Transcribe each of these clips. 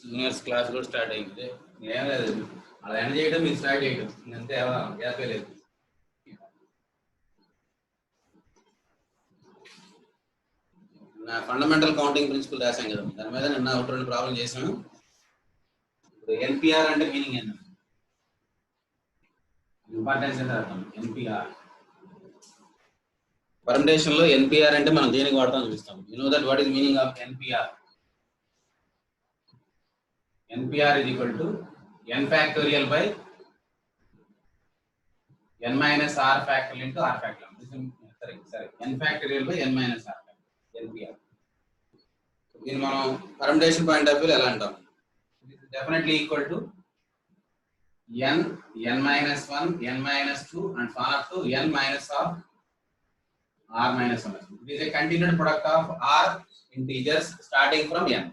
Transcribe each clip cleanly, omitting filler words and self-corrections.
Juniors class కూడా start అయింది. ఏం లేదు, అలా ఎండ్ చేయడం మీరు స్టార్ట్ చేయడం ఇంకంతే, గ్యాపే లేదు. నా ఫండమెంటల్ కౌంటింగ్ ప్రిన్సిపల్ రాశాం కదా, దాని మీద నిన్న ఒకటి రెండు ప్రాబ్లం చేసాము. ఇప్పుడు ఎన్పిఆర్ అంటే మీనింగ్ ఏంటి, ఇంపార్టెన్స్ ఏంటి అర్థం. ఎన్పిఆర్ పర్మిటేషన్ లో ఎన్పిఆర్ అంటే మనం దేనికి వాడతాం చూపిస్తాం. You know that what is meaning of NPR. NPR is equal to n factorial by n minus r factorial into r factorial. Sorry, n factorial by n minus r factorial, NPR. దీన్ని మనం permutation point of view ఎలా అంటాం? It is definitely equal to n minus 1, n minus 2 and so on up to n minus of r minus 1. It is a continued product of r integers starting from n.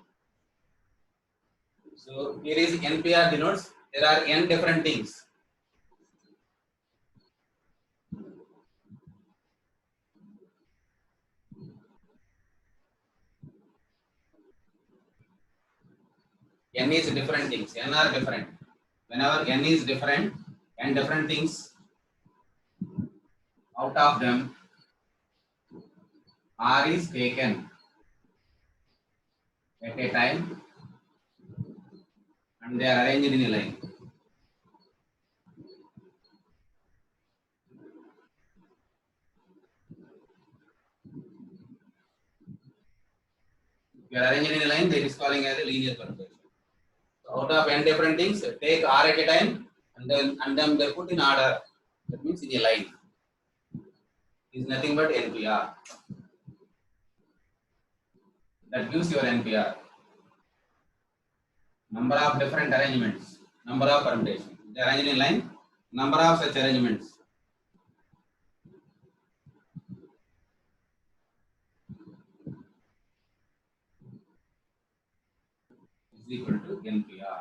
So here is NPR denotes there are n different things. N is different things. N are different. Whenever n is different and different things, out of them r is taken at a time and they are arranged in a line. We are arranged in a line, that is calling as a linear permutation. So out of n different things, take r at a time and then they put in order. That means in a line. It is nothing but NPR. That gives your NPR. Number of different arrangements, number of permutations. They are arranged in line, number of such arrangements. Is equal to NPR.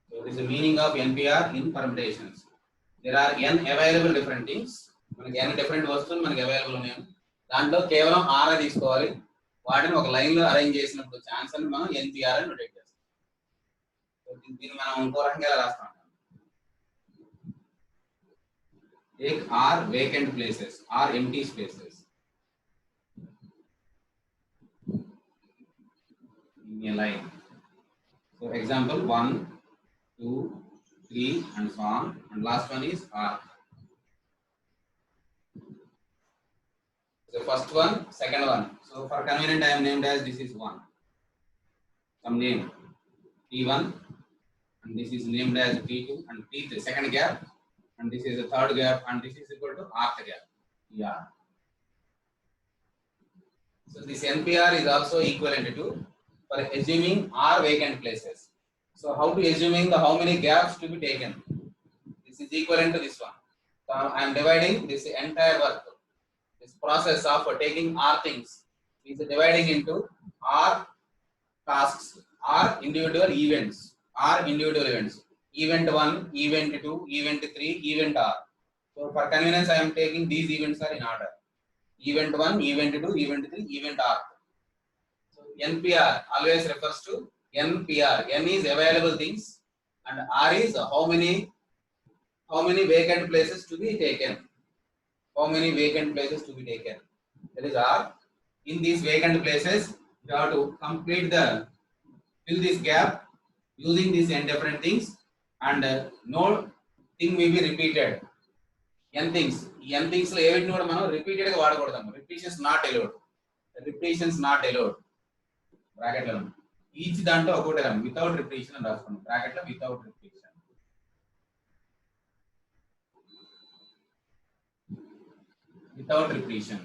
So this is the meaning of NPR in permutations. There are n available different things. మనకి n different వస్తువులు మనకి available ఉన్నాయి. దాంట్లో కేవలం r తీసుకోవాలి. వాటిని ఒక line లో అరేంజ్ చేసినప్పుడు ఛాన్స్ అని మనం NPR అని నోటేట్ చేస్తాం. సో దీన్ని మనం ఇంకో రకంగా రాస్తాం. Take r vacant places, r empty spaces in a line. So example 1, 2, 3 and so on, and last one is r. The first one, second one. So for convenient I am named as this is 1. Some name T1 and this is named as T2 and T the second gap and this is the third gap and this is equal to rth gap. Yeah. So this NPR is also equivalent to for assuming r vacant places. So how to assuming the how many gaps to be taken? This is equivalent to this one. So I am dividing this entire work. This process of taking r things is dividing into r tasks, r individual events, r individual events. Event 1, event 2, event 3, event r. So for convenience I am taking these events are in order. Event 1, event 2, event 3, event r. So NPR always refers to NPR. N is available things and r is how many vacant places to be taken. How many vacant places to be taken. That is r. In these vacant places, you have to fill this gap using these n different things and no thing may be repeated. N things. N things lo event node manam repeated ga vaadakodam. Repetitions not allowed. Repetitions not allowed. Bracket lo each danto okote ram without repetition and rasukonnam. Bracket lo without repetition. Without repetition.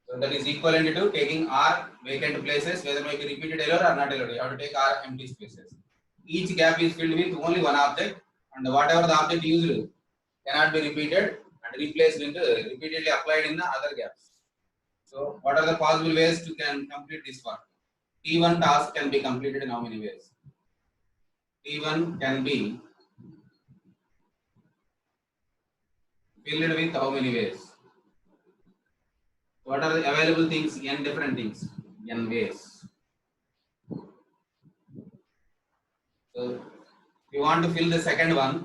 So that is equivalent to taking r vacant places, whether may be repeated allowed or not allowed. You have to take r empty spaces. Each gap is filled with only one object, and whatever the object used cannot be repeated and replaced into repeatedly applied in the other gaps. So what are the possible ways to can complete this work? T1 task can be completed in how many ways? T1 can be filled with how many ways? What are the available things? N different things, n ways. want to fill the second one,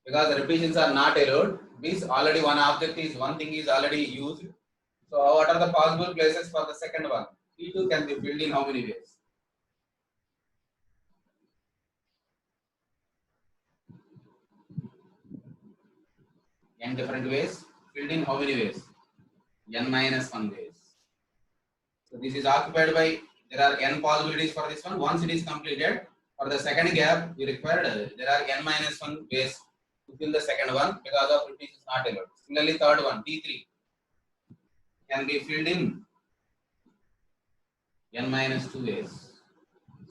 because the repetitions are not allowed, means already one object is, one thing is already used. So what are the possible places for the second one? T2 can be filled in how many ways? N different ways. Filled in how many ways? N minus 1 ways. So this is occupied by, there are n possibilities for this one. Once it is completed, for the second gap, we required, there are n minus 1 ways to fill the second one, because of repetition is not allowed. Similarly, third one, T3, can be filled in n minus 2 ways.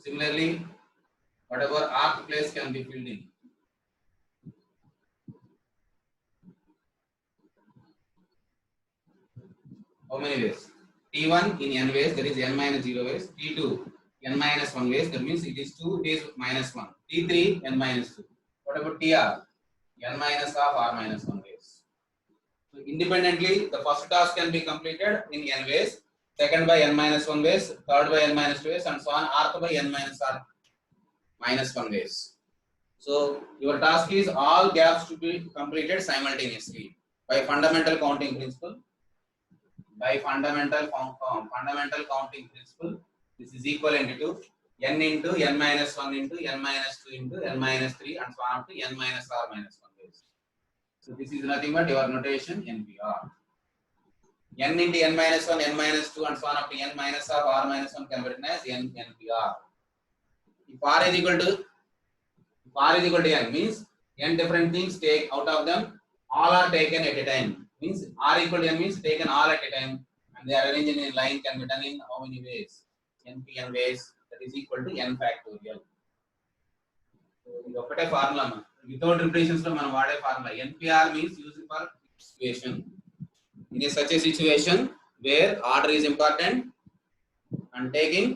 Similarly, whatever arc place can be filled in. How many ways? T1 in n ways, there is n minus 0 ways. T2 n minus 1 ways, that means it is 2, it is minus 1. T3 n minus 2. What about TR? N minus half r minus 1 ways. So independently, the first task can be completed in n ways, second by n minus 1 ways, third by n minus 2 ways, and so on, rth by n minus r minus 1 ways. So your task is all gaps to be completed simultaneously by fundamental counting principle. By fundamental counting principle, this is equivalent to n into n minus 1 into n minus 2 into n minus 3 and so on up to n minus r minus 1 ways. So this is nothing but your notation NPR. N into n minus 1, n minus 2 and so on up to n minus r minus 1 can be written as NPR. If r is equal to n, means n different things, take out of them, all are taken at a time. Means r equal to n means taken all at a time, and they are arranged in a line, can be done in how many ways? Npn ways, that is equal to n factorial. So ఇది ఒకటే formula మన without రిపీటేషన్స్ లో మనం వాడే formula. NPR means used for situation. In such a situation where order is important and taking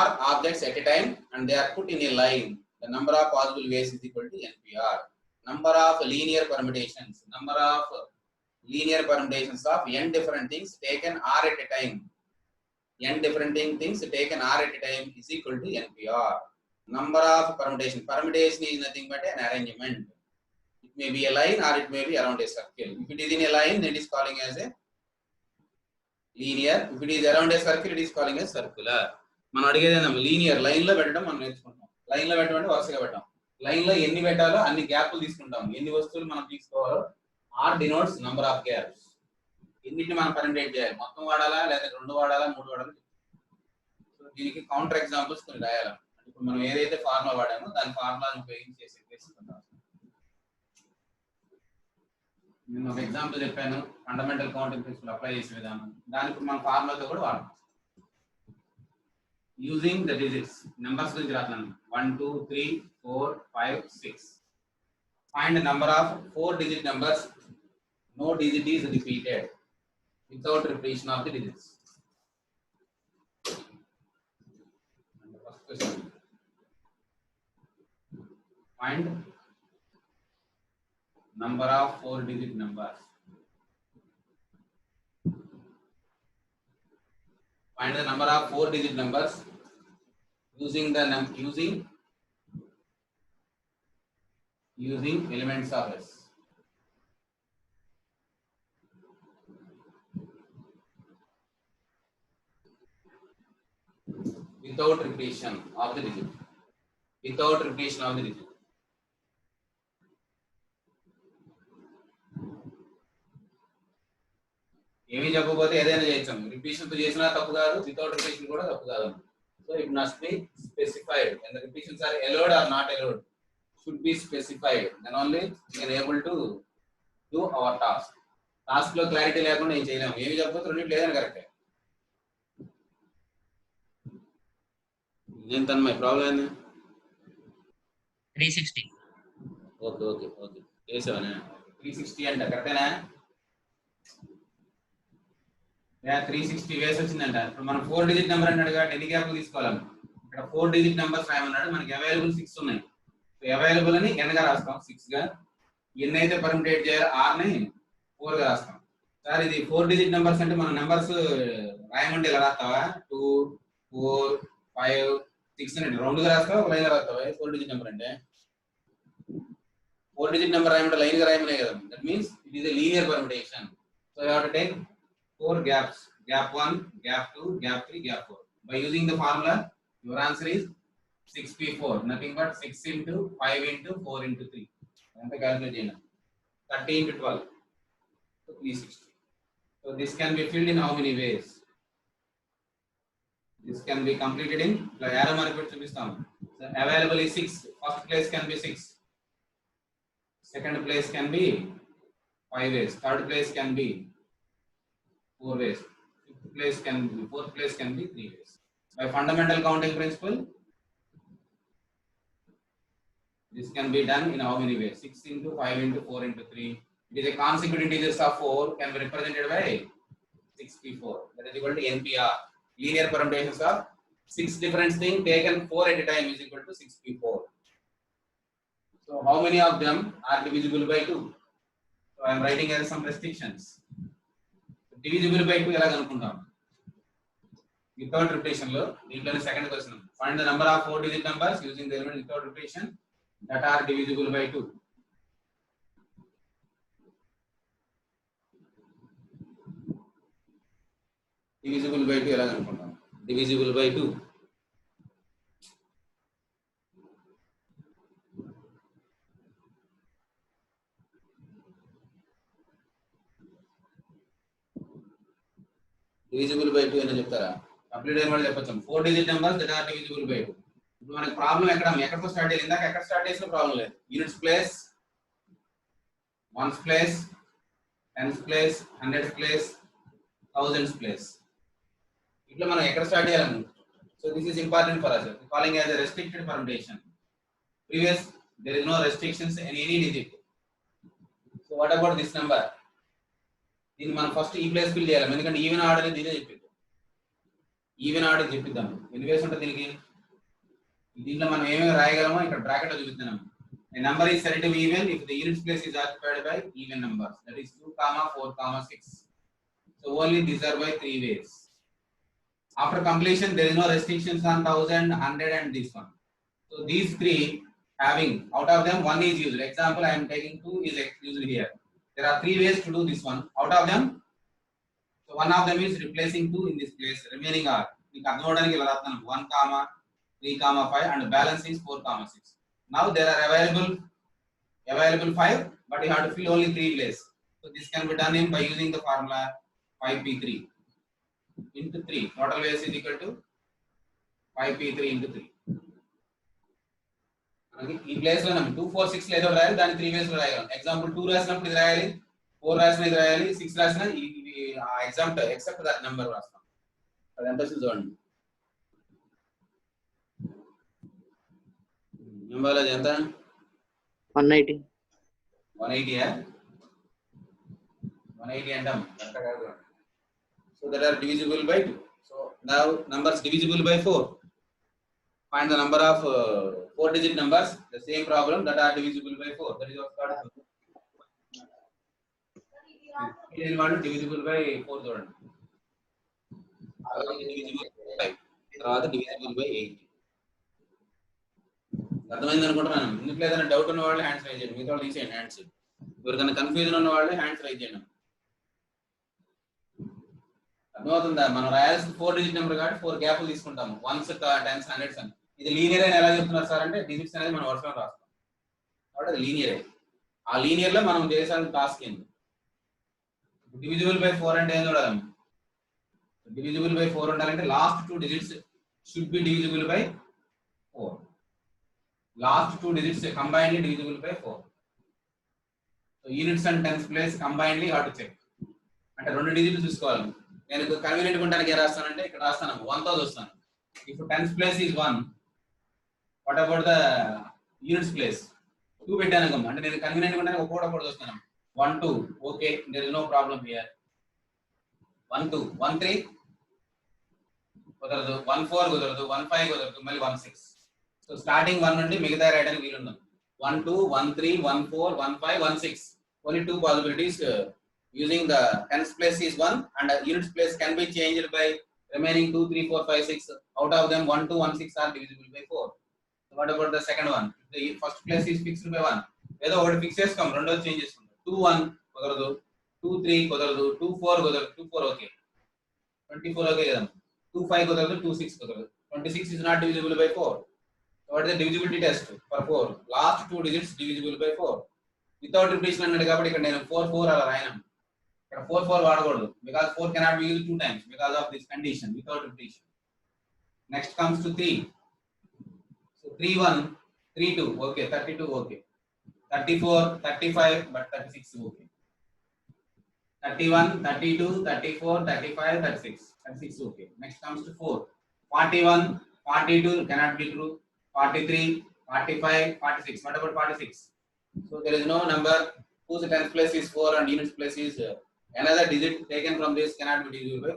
r objects at a time and they are put in a line, the number of possible ways is equal to NPR. Number of linear permutations of n different things taken r at a time. N different things taken r at a time is equal to NPR. Number of permutation. Permutation is nothing but an arrangement. It may be a line or it may be around a circle. If it is in a line, then it is calling as a linear. If it is around a circle, it is calling as circular. మనం అడిగేది linear line లో పెట్టడం మనం నేర్చుకుంటాం. Line లో పెట్టడం వరుసగా పెట్టాం. లైన్ లో ఎన్ని పెట్టాలో అన్ని గ్యాప్లు తీసుకుంటాం. ఎన్ని వస్తువులు మనం తీసుకోవాలో are denotes number of gaps. ఎన్నిటిని మనం పర్మిటేట్ చేయాలి, మొత్తం వాడాలా లేదా 2 వాడాలా 3 వాడాలా. సో దీనికి కౌంటర్ ఎగ్జాంపుల్స్ కొన్ని రాయాలి. ఇప్పుడు మనం ఏదైతే ఫార్ములా వాడామో దాని ఫార్ములాను ఉపయోగించి చేసే చేసుకుంటాం. నేను ఒక ఎగ్జాంపుల్ చెప్పాను, ఫండమెంటల్ కౌంటింగ్ ప్రిన్సిపల్ అప్లై చేసే విధానం. దానికి మనం ఫార్ములాతో కూడా వాడతాం. యూజింగ్ ద డిజిట్స్, నెంబర్స్ గురించి రాస్తాను. 1 2 3 4 5 6. Find the number of 4 digit numbers. No digit is repeated without repetition of the digits. And the first question, find number of 4 digit numbers. Find the number of 4 digit numbers using the using elements of S. Without repetition of the digit. Without repetition of the digit. ఏమీ చెప్పకపోతే ఏదైనా చేయొచ్చు. రిపీషన్ తో చేసినా తప్పు కాదు, without రిపీషన్ కూడా తప్పు కాదు. So it must be specified. And the repetitions are allowed or not allowed should be specified. Then only we are able to do our task. Task లో క్లారిటీ లేకుండా ఏం చేయలేము. ఏమి చెప్పకపోతే రెండింటి లేదని కరెక్టే. నేను తన ప్రాబ్లం ఏంది? 360. ఓకే ఓకే ఓకే చేసావనే 360 అంట కరెక్టేనా? 360 వేస్ వచ్చిందంట. ఇప్పుడు మనం 4 digit నెంబర్ అన్నాడు కాబట్టి ఎన్ని గ్యాప్లు తీసుకోవాలి? ఇక్కడ 4 digit నెంబర్స్ రాయమన్నాడు. మనకి అవైలబుల్ 6 ఉన్నాయి. సో అవైలబుల్ అని n గా రాస్తాం, 6 గా. ఎన్ని అయితే పర్మిటేట్ చేయాలో r ని 4 గా రాస్తాం. సార్ ఇది 4 digit నెంబర్స్ అంటే మన నెంబర్స్ రాయమంటే ఇలా రాస్తావా? 2 4 5 6 అని రౌండ్ గా రాస్తావా ఒక లైన్ రాస్తావా 4 డిజిట్ నెంబర్ అంటే 4 digit number రాయమంటే లైన్ గా రాయమనే కదా. That means it is a linear permutation. So you have to take 4 gaps, gap 1, gap 2, gap 3, gap 4. By using the formula, your answer is 6p4, nothing but 6 into 5 into 4 into 3. Anta calculate cheyana 30 into 12, so 360. So this can be filled in how many ways? This can be completed in arrow mark పెట్టి చూపిస్తాం. So available is 6. First place can be 6. Second place can be 5 ways. Third place can be 4 ways. Fifth place can be, fourth place can be 3 ways. By fundamental counting principle, this can be done in how many ways? 6 into 5 into 4 into 3. It is a consecutive integers of 4 can be represented by 6p4. That is equal to NPR. Linear permutations of 6 different things taken 4 at a time is equal to 6p4. So how many of them are divisible by 2? So I am writing here some restrictions. Divisible by 2 ఎలా కనుక్కుంటాం? Without repetition లో దీంట్లోనే second question. Find the number of 4 digit numbers using the element without repetition that are divisible by 2. Divisible by 2 ఎలా కనుక్కుంటాం? Divisible by 2. divisible by 2 అని చెప్తారా? Complete అయిన వాళ్ళు చెప్పొచ్చు. 4 digit numbers that are divisible by 2. ఇప్పుడు మనకి ప్రాబ్లం ఎక్కడతో స్టార్ట్ అయ్యింది? ఇందాక ఎక్కడ స్టార్ట్ చేసిన ప్రాబ్లం లేదు. Units place, ones place, tens place, hundreds place, thousands place. ఇట్లా మనం ఎక్కడ స్టార్ట్ చేయాలని. So this is important for us. Calling as a restricted permutation. Previous there is no restrictions in any digit. So what about this number? దీన్ని మనం first ఈ place fill చేయాలి, ఎందుకంటే even order దీనే చెప్పిద్దాం. ఈవెన్ ఆర్డర్ చెప్పిద్దాం. ఎన్ని ways ఉంటుంది దీనికి? దీంట్లో మనం ఏమేమి రాయగలమో ఇక్కడ బ్రాకెట్ లో చూపిస్తున్నాం. A number is said to be even if the units place is occupied by even numbers. That is 2, 4, 6. So only these are by 3 ways. After completion, there is no restrictions on 1000, 100, and this one. So these three having out of them one is used. Example, I am taking 2 is used here. There are 3 ways to do this one. Out of them, so one of them is replacing 2 in this place. Remaining are మీకు అర్థం అవడానికి ఇలా రాస్తాను 1, 3, 5 and balance is 4, 6. Now there are available 5, but you have to fill only 3 places. So this can be done in by using the formula 5p3 into 3. Total ways is equal to 5p3 into 3. ఈ place లో 2, 4, 6 ఏదో రాయాలి, దాన్ని 3 వేస్ లో రాయాలి. Example 2 రాసినప్పుడు ఇది రాయాలి, 4 రాసినా ఇది రాయాలి, 6 రాసినా ఇది ఎక్సెప్ట్ దట్ నెంబర్ రాస్తాం. అది ఎంత చూడండి. నెంబర్ అది ఎంత? 180. 180 అంటాం. So that are divisible by 2. So now numbers divisible by 4. Find the number of 4 digit numbers, the same problem, that are divisible by 4. That is what divisible by 4 చూడండి. తర్వాత divisible by 8. అర్థమైంది అనుకుంటున్నాను. ఇందులో ఏదైనా doubt ఉన్న వాళ్ళు hands rise చేయండి, మిగతా వాళ్ళు తీసేయండి హ్యాండ్స్. ఎవరికైనా కన్ఫ్యూజన్ ఉన్న వాళ్ళు హ్యాండ్స్ రైజ్ చేయండి. అర్థమవుతుందా? మనం రాయాల్సిన 4 డిజిట్ నెంబర్ కాబట్టి 4 గ్యాప్లు తీసుకుంటాము. 1s, 10s, 100s అని. ఇది లీనియర్ అని ఎలా చెప్తున్నారు సార్ అంటే డిజిట్స్ అనేది మనం వరుసలో రాస్తాం కాబట్టి అది లీనియర్. ఆ లీనియర్ లో మనం చేయాల్సిన టాస్క్ ఏంటి? డివిజిబుల్ బై 4 అంటే ఏం చూడాలి? డివిజిబుల్ బై 4 ఉండాలంటే last 2 digits should be divisible by 4. Last 2 digits combinedly divisible by 4. So units and tens place combinedly how to check. అంటే 2 డిజిట్లు చూసుకోవాలి. నేను కన్వీనియంట్ ఉండడానికి ఏం రాస్తానంటే ఇక్కడ రాస్తాను 1 తో చూస్తాను. If tens place is 1, what about the units place? 2 పెట్టాను అనుకోండి, అంటే నేను కన్వీనియంట్ ఉండడానికి ఒక్కొక్కటి చూస్తాను. 1, 2 okay, there is no problem here. 1, 2, 1, 3 కుదరదు, 1, 4 కుదరదు, 1, 5 కుదరదు, మళ్ళీ 1, 6. సో స్టార్టింగ్ 1 నుండి మిగతా రాయడానికి వీలుంది. 1, 2, 1, 3, 1, 4, 1, 5, 1, 6. Only 2 possibilities. Using the tens place is 1 and units place can be changed by Remaining 2, 3, 4, 5, 6. Out of them 1, 2, 1, 6 are divisible by 4. So what about the second one? The first place is fixed by 1. ఏదో ఒకటి fix చేసుకుందాం, రెండోది change చేసుకుందాం. 2, 1 కుదరదు, 2, 3 కుదరదు, 2, 4 కుదరదు, 2, 4 okay, 24 okay కదా, 2, 5 కుదరదు, 2, 6 కుదరదు, 26 is not divisible by 4. So what is the divisibility test for 4? Last two digits divisible by 4. Without repetition అన్నాడు కాబట్టి ఇక్కడ నేను 4, 4 అలా రాయను. ఇక్కడ 4, 4 వాడకూడదు, because 4 cannot be used two times because of this condition without repetition. Next comes to 3. So 3, 1, 3, 2 okay, 32 okay, 34, 35 but 36 okay, 31, 32, 34, 35, 36, 36 okay. Next comes to 4. 41, 42 cannot be true, 43, 45, 46. What about 46? So there is no number whose tens place is 4 and units place is another digit taken from this cannot be divisible by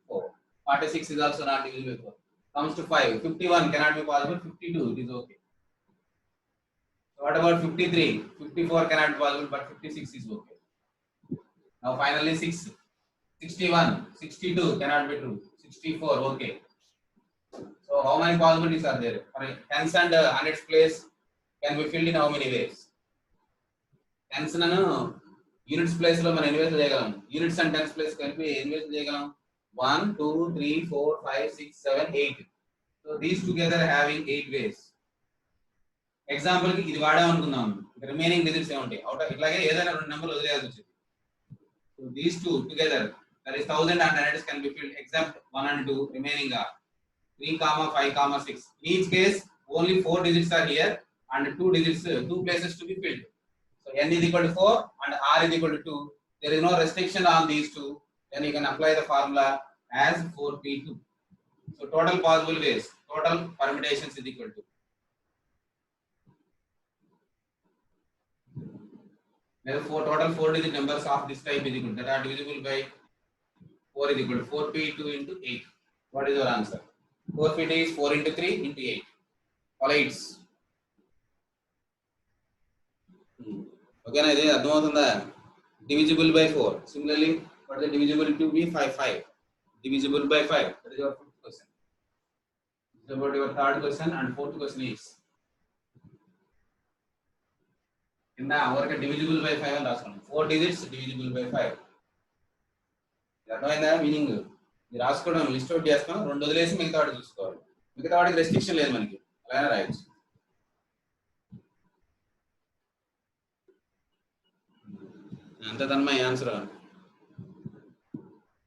4. 46 is also not divisible by 4. Comes to 5. 51 cannot be possible, 52 it is okay. So what about 53? 54 cannot be possible, but 56 is okay. Now finally 6. 61, 62 cannot be true, 64 okay. So how many possibilities are there? For tens and hundreds place can be filled in how many ways? Tens nanu units place lo మనం ఎన్ని వేస్ చేయగలం? Units and tens place కలిపి ఎన్ని వేస్ చేయగలం? 1, 2, 3, 4, 5, 6, 7, 8. So these together having 8 ways. Example కి ఇది వాడాం అనుకుందాం, remaining digits ఏముంటాయి? అవుట్ ఇట్లాగే ఏదైనా రెండు నెంబర్లు వదిలేయాల్సి వచ్చింది. So these two together, that is 1000 and hundreds can be filled except 1 and 2 remaining are 3, 5, 6. In each case only 4 digits are here and 2 digits, 2 places to be filled. So n is equal to 4 and r is equal to 2. There is no restriction on these two. Then you can apply the formula as 4p2. So total possible ways, total permutations is equal to. Therefore total 4 digit numbers of this type is equal that are divisible by 4 is equal to 4p2 into 8. What is your answer? 4p2 is 4 into 3 into 8. All 8s. Okay, na ఇది అర్థమవుతుందా? Divisible by 4. Similarly, what is the divisible to be 5, 5. Divisible by 5. That is your fifth question. This is about your third question and fourth question is. కింద ఊరికే divisible by 5 అని రాసుకున్నాం. 4 digits divisible by 5. అర్థమైందా meaning? ఇది రాసుకోవడం list out చేస్తాం, రెండు వదిలేసి మిగతా వాటి చూసుకోవాలి. మిగతా వాటికి రెస్ట్రిక్షన్ లేదు మనకి, అలానే రాయొచ్చు. ఎంత తన్మా ఆన్సర్?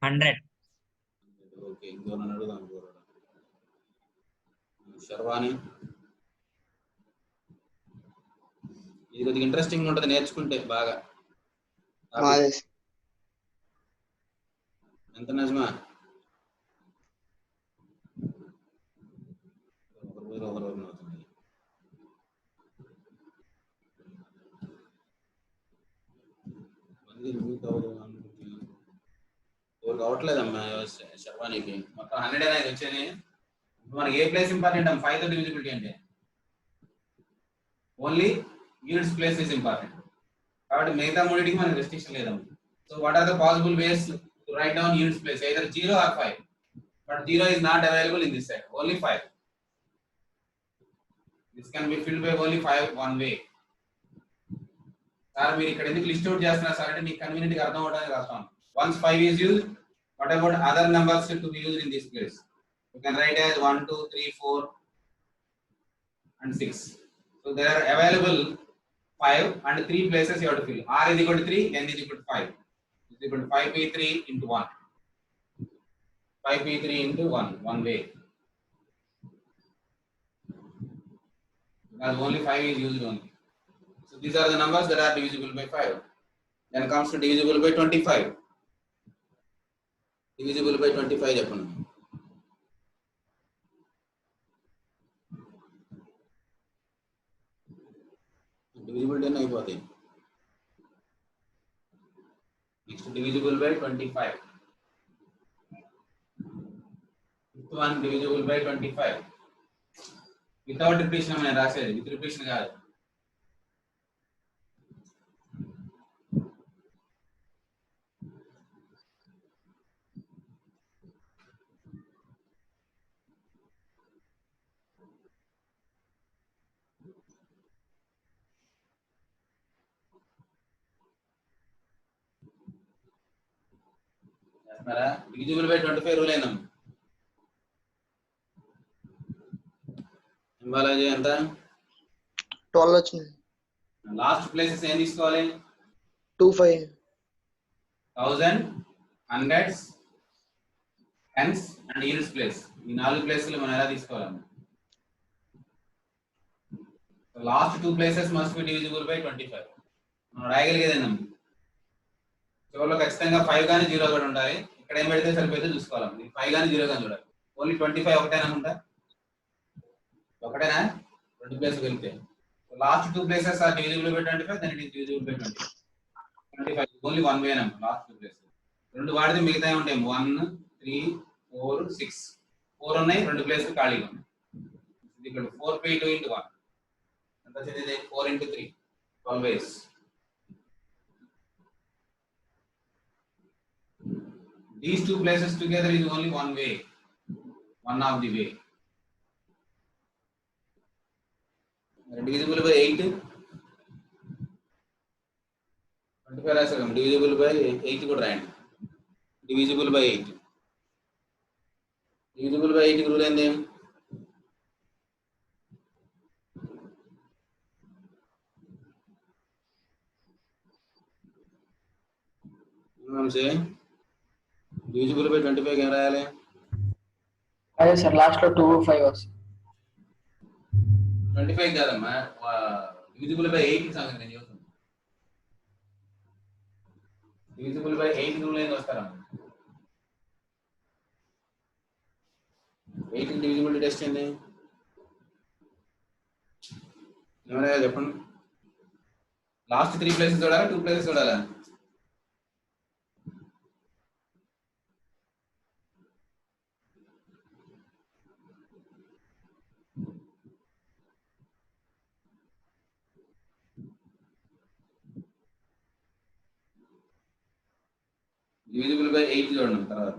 100. ఓకే, ఇంకో నన్ను అడుగుదాం. శర్వాణి, ఇది కొద్దిగా ఇంట్రెస్టింగ్ ఉంటుంది నేర్చుకుంటే బాగా. ఎంత నజమా? అవట్లేదమ్మా శర్వానికి. మొత్తం 100 అనేది వచ్చేది. మనకి ఏ ప్లేస్ ఇంపార్టెంట్ అమ్మ? 5 తో డివిజిబిలిటీ అంటే only units place is important. కాబట్టి మిగతా మూడింటికి మనకి రెస్ట్రిక్షన్ లేదమ్మ. So what are the possible ways to write down units place? either 0 or 5. But 0 is not available in this side, only 5. This can be filled by only 5 one way. Sir మీరు ఇక్కడ ఎందుకు list out చేస్తున్నారు sir అంటే మీకు convenient గా అర్థం అవడానికి రాస్తాను. Once 5 is used, what about other numbers to be used in this place? You can write as 1, 2, 3, 4 and 6. So there are available 5 and 3 places you have to fill. R is equal to 3, n is equal to 5. Is equal to 5p3 into 1. 5p3 into 1, one way. Because only 5 is used only. So these are the numbers that are divisible by 5. Then comes to divisible by 25. Divisible by 25 చెప్పండి. Divisible అని అయిపోతాయి. Next divisible by 25. Fifth one divisible by 25. Without repetition అని రాసేది, with repetition కాదు. రాస్తున్నారా? Divisible by 25 rule అయినా బాలాజీ ఎంత? 12 వచ్చింది. Last places ఏం తీసుకోవాలి? 2 5 1000, hundreds, tens and units place. ఈ 4 ప్లేసులు మనం ఎలా తీసుకోవాలి? Last 2 places must be divisible by 25. మనం రాయగలిగేదేనా? చివరిలో ఖచ్చితంగా 5 కానీ 0 కూడా ఉండాలి. ఇక్కడ ఏం పెడితే సరిపోతే చూసుకోవాలి. 5 కానీ 0 కానీ చూడాలి. ఓన్లీ 25 ఒకటేనా ఉంటా? ఒకటేనా? 2 ప్లేస్ వెళ్తే last 2 places are divisible by 25, then it is divisible by 20. 25 only one way number. Last 2 places. రెండు వాడితే మిగతా ఉంటాయి 1 3 4 6. 4 ఉన్నాయి, 2 ప్లేస్లు ఖాళీగా ఉన్నాయి. ఇక్కడ 4/2 into 1. ఎంత వచ్చింది? 4 into 3. 12 ways. These 2 places together is only one way. One of the way. Divisible by 8. 25 రాసాం. Divisible by 8 కూడా రాయండి. Divisible by 8. Divisible by 8 rule ఏంది? Divisible by 25 ఏం రాయాలి? అదే సార్ లాస్ట్ లో 2 5 వస్తుంది. 25 కాదమ్మా, డివిజిబుల్ బై 8 సంగతి నేను చెప్తాను. డివిజిబుల్ బై 8 రూల్ ఏం వస్తారమ్మా? 8 డివిజిబిలిటీ టెస్ట్ ఏంది? ఏమన్నా చెప్పండి. లాస్ట్ 3 ప్లేసెస్ చూడాలా, 2 ప్లేసెస్ చూడాలా? డివిజిబుల్ బై 8 చూడండి తర్వాత.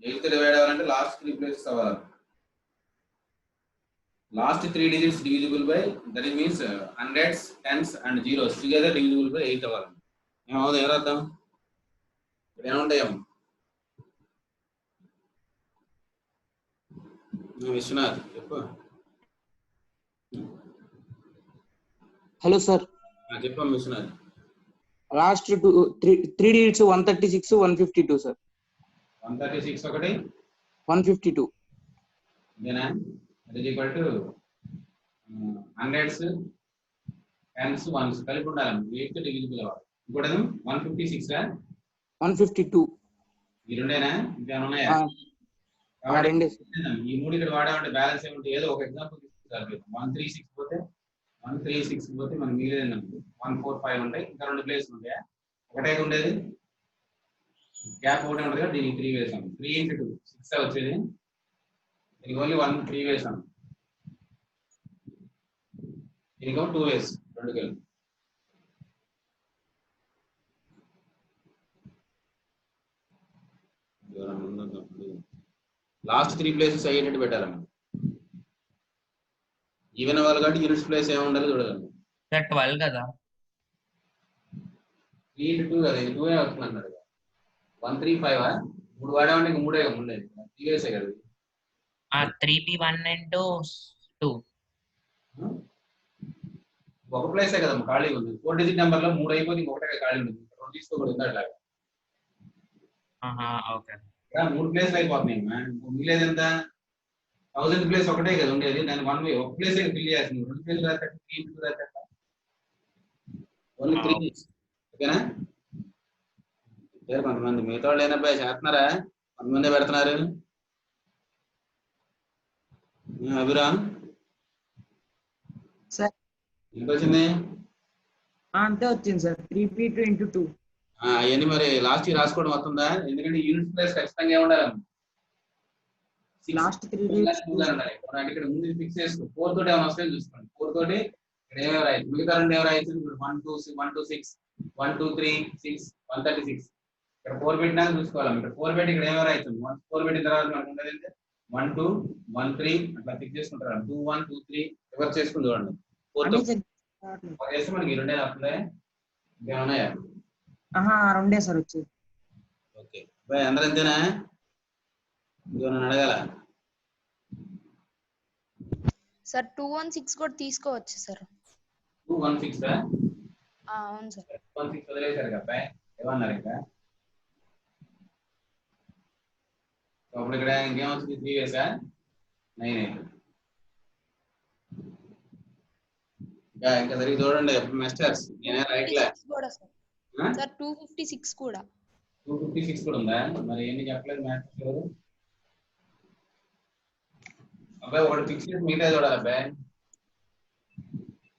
ఎయిత్ డివైడ్ అవ్వాలంటే లాస్ట్ 3 ప్లేసెస్ అవ్వాలి. Last 3 digits divisible by, that means hundreds, tens and zeros together divisible by 8 అవ్వాలి. ఏమవుతుంది? ఎవరు అర్థం? ఇక్కడ ఏముంటాయేమో. విశ్వనాథ్ చెప్పు. హలో సార్, చెప్పాం విశ్వనాథ్. Last 3 digits 136 152 sir. 136 ఒకటి 152 ఇదేనా? అది equal to hundreds, tens, ones కలిపి ఉండాలి. 8 డివిజిబుల్ అవ్వాలి. ఇంకోటి 156 152 ఈ రెండేనా? ఇంకేమైనా ఉన్నాయా? ఈ 3 ఇక్కడ వాడామంటే బ్యాలెన్స్ ఏముంటే ఏదో ఒక ఎగ్జాంపుల్ తీసుకుంటారు. 136 పోతే 136 పోతే మనకి మిగిలేదు 145 ఉంటాయి. ఇంకా 2 ప్లేస్లు ఉంటాయా? ఒకటే ఉండేది, గ్యాప్ ఒకటే ఉంటుంది కదా. దీనికి 3 వేసాం. 3 into 2 6 వచ్చేది. దీనికి ఓన్లీ 3 వేసాం. దీనికి 2 వేస్, 2 కలిపి. లాస్ట్ 3 ప్లేసెస్ అయ్యేటట్టు పెట్టాలమ్మా. ఈవెన్ అవ్వాలి కాబట్టి యూనిట్స్ ప్లేస్ ఏమి ఉండాలి చూడాలి. 12 కదా? 3 into 2 కదా, ఇది 2 అవుతుంది అన్నాడు. 135 3 వాడామంటే ఇంక 3 ఉండేది. 3 వేసే కదా. 3p1 into 2 ఒక ప్లేసే కదమ్మా ఖాళీ ఉంది. 4 డిజిట్ నెంబర్ లో 3 అయిపోతే ఇంకొకటే ఖాళీ ఉంటుంది. 2 తీసుకోకూడదు అట్లాగా. ఓకే, 3 ప్లేస్లు అయిపోతున్నాయి. మిగిలేదు ఎంత? 1000 ప్లేస్ ఒకటే కదా ఉండేది. దాని 1 వే ఒక ప్లేస్ ఫిల్ చేయాల్సింది. 2 ప్లేస్ రాసేట 3 into రాసేట ఓన్లీ 3. ఓకేనా? కొంతమంది మిగతా వాళ్ళు ఏనబ్బా చేస్తున్నారా? కొంతమంది పెడుతున్నారు. అభిరామ్ సార్ ఎంత వచ్చింది? అంతే వచ్చింది సార్. 3p2 into 2. అవన్నీ మరి లాస్ట్ ఇయర్ రాసుకోవడం వస్తుందా? ఎందుకంటే యూనిట్ ప్లేస్ ఖచ్చితంగా ఏముండాలి? లాస్ట్ 3 ఉండాలి. ఇక్కడ ముందు ఫిక్స్ చేసుకో. 4 తోటి ఏమైనా వస్తాయని చూసుకోండి. 4 తోటి ఇక్కడ ఏమేమి రాయచ్చు? మిగతా 2 ఏమి రాయచ్చు? 1 2 6 1 2 3 6 136 ఇక్కడ 4 పెట్టినాక చూసుకోవాలి. ఇక్కడ 4 పెట్టి ఇక్కడ ఏమో అవుతుంది. 4 పెట్టిన తర్వాత మనకు ఉండేది 1 2 1 3 అట్లా ఫిక్స్ చేసుకుంటారు. 2 1 2 3 రివర్స్ చేసుకుని చూడండి. 4 అదే తో చెక్ రావట్లేదు. చేస్తే మనకి 2 వస్తున్నాయి. ఇంకేమున్నాయా? రెండే సార్ వచ్చేది. ఓకే బాయ్, అందరూ అంతేనా? ఇంకేమన్నా అడగాల? సార్ 216 కూడా తీసుకోవచ్చు సార్. 2 1 6 అవును సార్. 1 6 వదిలేశారు కదా అబ్బాయి, ఏమన్నారు ఇంకా? అప్పుడు ఇక్కడ ఇంకేమవుతుంది? 3 వేసా 9 8 ఇంకా సరిగ్గా చూడండి మాస్టర్స్. నేనే రైట్ లా 256 కూడా సార్. సార్ 256 కూడా 256 కూడా ఉందా? మరి ఏమీ చెప్పలేదు మాస్టర్స్ ఎవరు? అబ్బాయి ఒకటి ఫిక్స్ చేసి మిగతా చూడాలి అబ్బాయి.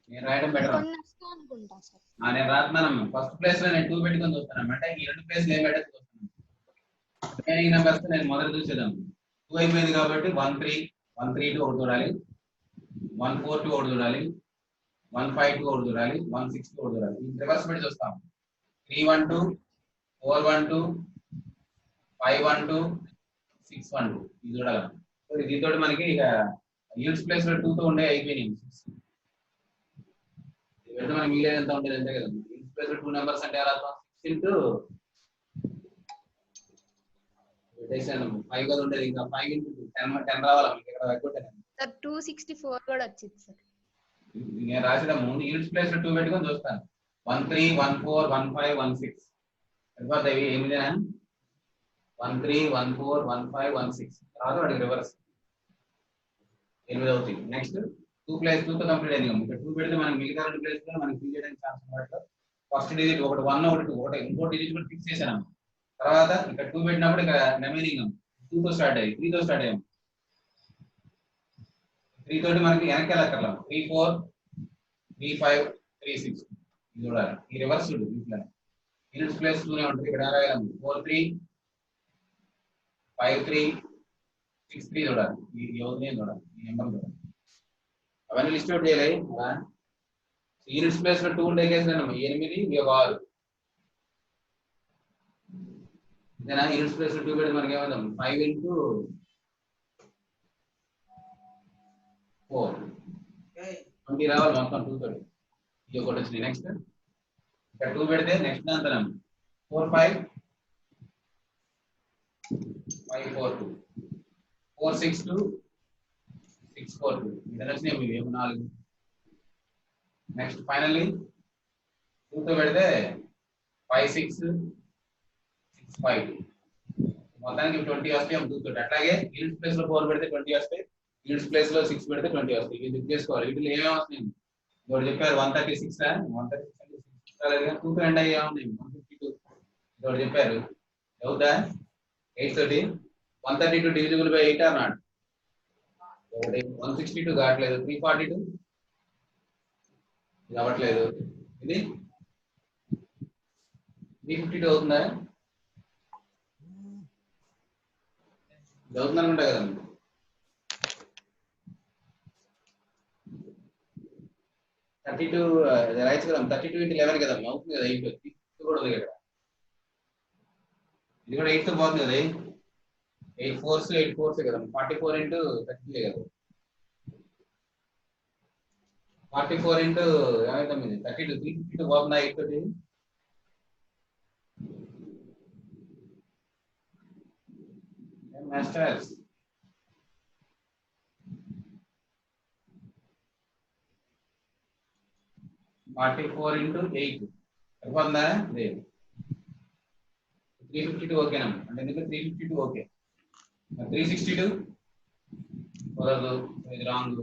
నేను రాయడం బెటర్. కొన్ని వస్తాయి అనుకుంటా సార్. నేను రాస్తున్నాను. ఫస్ట్ ప్లేస్ లో నేను 2 పెట్టుకొని చూస్తాను అంటే ఈ 2 ప్లేస్ ఏం పెట్టచ్చు చూస్తాను. రిమైనింగ్ నెంబర్స్ నేను మొదట చూసేదాం. 2 అయిపోయింది కాబట్టి 1 3 1 3 2 ఒకటి చూడాలి, 1 4 2 ఒకటి చూడాలి, 1 5 2 ఒకటి చూడాలి, 1 6 2 ఒకటి చూడాలి. రివర్స్ పెట్టి చూస్తాం. 3 1 2 4 1 2 5 1 2 6 1 2 ఇది చూడాలి. సో దీంతో మనకి ఇక యూనిట్స్ ప్లేస్ లో 2 తో ఉండే అయిపోయినాయి. ఇది మనకి మిగిలేదు ఎంత ఉండేది అంతే కదా. యూనిట్స్ ప్లేస్ లో 2 నెంబర్స్ అంటే ఎలా 6 ఇంటూ 5 కదా ఉండేది. ఇంకా 5 ఇంటూ 10 రావాలి మీకు ఇక్కడ తగ్గుంటాను. సార్ 264 కూడా వచ్చింది సార్. నేను రాసిన ముందు యూనిట్స్ ప్లేస్ లో 2 పెట్టుకొని చూస్తాను. 1 3 1 4 1 5 1 6 సరిపోతాయి. ఏమిదేనా 1 3 1 4 1 5 1 6 తర్వాత వాడికి రివర్స్ 8 అవుతుంది. నెక్స్ట్ 2 ప్లేస్ 2 తో కంప్లీట్ అయింది. ఇక్కడ 2 పెడితే మనకి మిగతా 2 ప్లేస్ లో మనకి ఫిల్ చేయడానికి ఛాన్స్ ఉన్నట్లు ఫస్ట్ డిజిట్ ఒకటి 1 ఒకటి 2 ఒకటి ఇంకో డిజిట్ కూడా ఫిక్స్ చేశాను. తర్వాత ఇక్కడ 2 పెట్టినప్పుడు ఇక్కడ రిమైనింగ్ 2 తో స్టార్ట్ అయ్యి 3 తో స్టార్ట్ అయ్యాం. 3 తోటి మనకి వెనక్కి వెళ్ళక్కర్లా. 3 4 3 5 3 6 ఇది చూడాలి. ఈ రివర్స్ చూడు. యూనిట్స్ ప్లేస్ 2 నే ఉంటుంది. ఇక్కడ రాయాలి 4 3 5 3 6 3 చూడాలి. ఈ యోజన చూడాలి. ఈ నెంబర్ చూడాలి. అవన్నీ లిస్ట్ అవుట్ చేయాలి. యూనిట్స్ ప్లేస్ లో 2 ఉండే కేసు 8 ఇవి 6 ఇదేనా. యూనిట్స్ ప్లేస్ లో 2 పెడితే మనకి ఏమవుతాం 5 ఇంటూ 4 20 రావాలి మొత్తం 2 తోటి. ఇది ఒకటి వచ్చింది. నెక్స్ట్ ఇక్కడ 2 పెడితే నెక్స్ట్ దాంతో 4 5 5 4 2 4 6 2 6 4 2 ఇది వచ్చినాయి మీరు ఏమో 4. నెక్స్ట్ ఫైనల్లీ 2 తో పెడితే 5 6 6 5 మొత్తానికి 20 వస్తాయి 2 తోటి. అట్లాగే యూనిట్స్ ప్లేస్ లో 4 పెడితే 20 వస్తాయి. యూనిట్స్ ప్లేస్ లో 6 పెడితే 20 వస్తాయి. ఇది చెక్ చేసుకోవాలి. వీటిలో ఏమేమి వస్తాయి ఇప్పుడు చెప్పారు. 136 136 2 తో ఎండ్ అయ్యా ఉన్నాయి 152 ఇప్పుడు చెప్పారు. అవుతా 8 తోటి 132 డివిజిబుల్ బై 8 ఆర్ నాట్. 162 కావట్లేదు. 342 ఇది అవ్వట్లేదు. ఇది 352 అవుతుందా? ఇది అవుతుంది అనుకుంటా కదా. 32 రైట్ కదా. 32 ఇంటూ 11 కదా అవుతుంది కదా. 8 కూడా ఉంది కదా. ఇది కూడా 8 తో పోతుంది కదా. 8 4s కదా. 44 ఇంటూ 32 కదా. 44 ఇంటూ ఏమైతుంది 32 352 పోతుందా 8 తోటి. మాస్టర్స్ 44 ఇంటూ 8 సరిపోతుందా? లేదు 352 ఓకేనా అంటే ఎందుకంటే 352 ఓకే. 362 కుదరదు. ఇది రాంగ్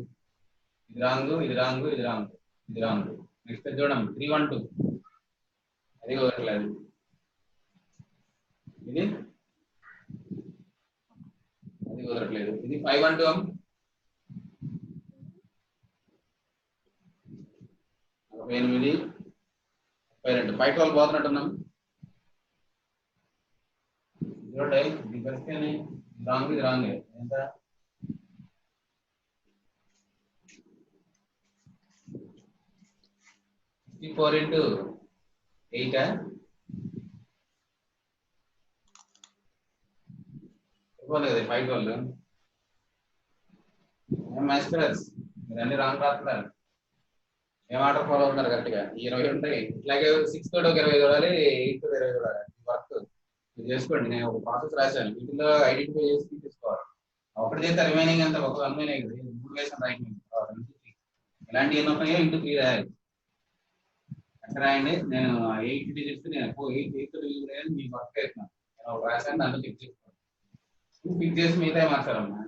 ఇది రాంగ్ ఇది రాంగ్ ఇది రాంగ్ ఇది రాంగ్. నెక్స్ట్ చూడండి 312 అది కుదరట్లేదు. ఇది అది కుదరట్లేదు. ఇది 512 48 32 512 పోతున్నట్టున్నాం. చూడండి ఇది పరిస్థితి రాంగ్ ఇది రాంగ్ ఎంత 64 ఇంటూ 8 ఇవ్వలేదు 512 ఏం మాస్టర్స్ మీరు అన్ని రాంగ్ రాస్తున్నారు. ఏం ఆర్డర్ ఫాలో అవుతున్నారు కరెక్ట్గా. ఈ 20 ఉంటాయి, ఇట్లాగే 6 తోటి ఒక 20 చూడాలి, 8 తోటి 20 చూడాలి. వర్క్ మీరు చేసుకోండి. నేను ఒక ప్రాసెస్ రాశాను, వీటిలో ఐడెంటిఫై చేసి తీసుకోవాలి. ఒకటి చేస్తే రిమైనింగ్ అంతా ఒక అన్మైన్ అయ్యింది. 3 వేసాను రైట్ నుంచి ఇలాంటి ఎన్ని ఉన్నాయో ఇంటూ 3 రాయాలి. ఎక్కడ రాయండి. నేను 8 డిజిట్స్ నేను 8 డివిజిబుల్ అయ్యాను మీకు వర్క్ చేస్తున్నాను. నేను ఒక రాశాను, దాంట్లో చెక్ చేసుకోండి. ఫిక్స్ చేసి మిగతా మార్చాలమ్మా.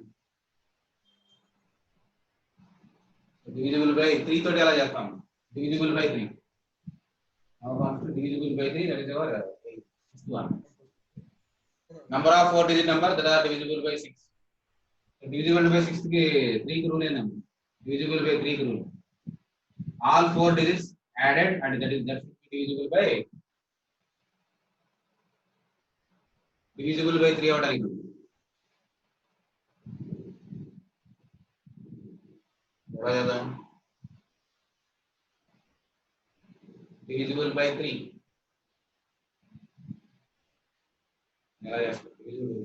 డివిజిబుల్ బై 3 తోటి ఎలా చేస్తాం? Divisible by 3. Divisible by 3 that is our 6th one. Number of 4 digit number that are divisible by 6. Divisible by 6 కి 3 కి రూల్ ఏందమ్మా? Divisible by 3 కి rule. All 4 digits added and that is divisible by 3 అవడానికి. Divisible by 3.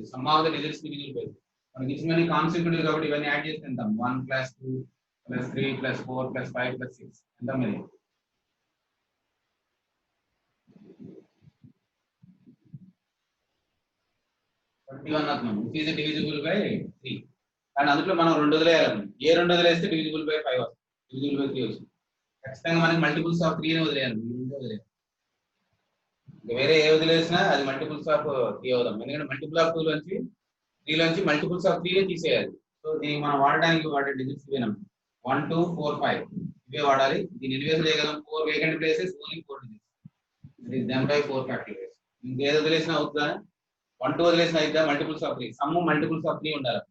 Sum of the digits divisible by 3. మనకి ఇచ్చిన concept కాబట్టి ఇవన్నీ add చేసి ఎంత? 1 + 2 + 3 + 4 + 5 + 6 ఎంత మరి? 21 అవుతుంది. It is divisible by 3. కానీ అందులో మనం 2 వదిలేయాలి. ఏ 2 వదిలేస్తే divisible by 5 వస్తుంది, divisible by 3 వస్తుంది. ఖచ్చితంగా మనకి మల్టిపుల్స్ ఆఫ్ 3 ని వదిలేయాలి. వేరే ఏ వదిలేసినా అది మల్టిపుల్స్ ఆఫ్ 3 అవుదాం. ఎందుకంటే మల్టిపుల్ ఆఫ్ 2 నుంచి 3 నుంచి మల్టిపుల్స్ ఆఫ్ 3 తీసేయాలి. సో దీనికి మనం వాడే డిజిట్స్ ఇవేనా? 1 2 4 5 ఇవే వాడాలి. దీన్ని ఎన్ని వేలు చేయగలం? 4 vacant places, only 4 digits. It is done by 4 factorise. ఇంకేది వదిలేసినా అవుతుందా? 1 2 వదిలేసినా అయితే multiples of 3, some multiples of 3 ఉండాలి.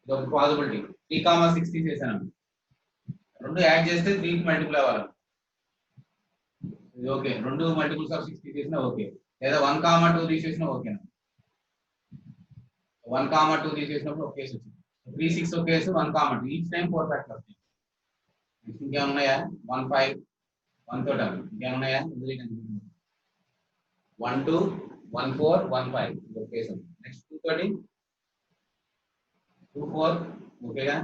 ఇది ఒక పాసిబిలిటీ. 3, 6 తీసేసాను. 2 యాడ్ చేస్తే 3 కి మల్టిపుల్ అవ్వాలి. ఇది ఓకే. 2 మల్టిపుల్స్ ఆఫ్ 6 తీసేసినా ఓకే. లేదా 1, 2 తీసేసినా ఓకేనా? 1, 2 తీసేసినప్పుడు ఒక కేసు వచ్చింది. 3 6 ఒక కేసు, 1, 2 ఈచ్ టైం 4 ఫ్యాక్టర్ వస్తాయి. ఇంకేమున్నాయా? 1 5 1 తోట ఇంకేమున్నాయా? 1 2 1 4 1 5 ఒక కేసు. నెక్స్ట్ 2 తోటి 2 4 ఓకేగా?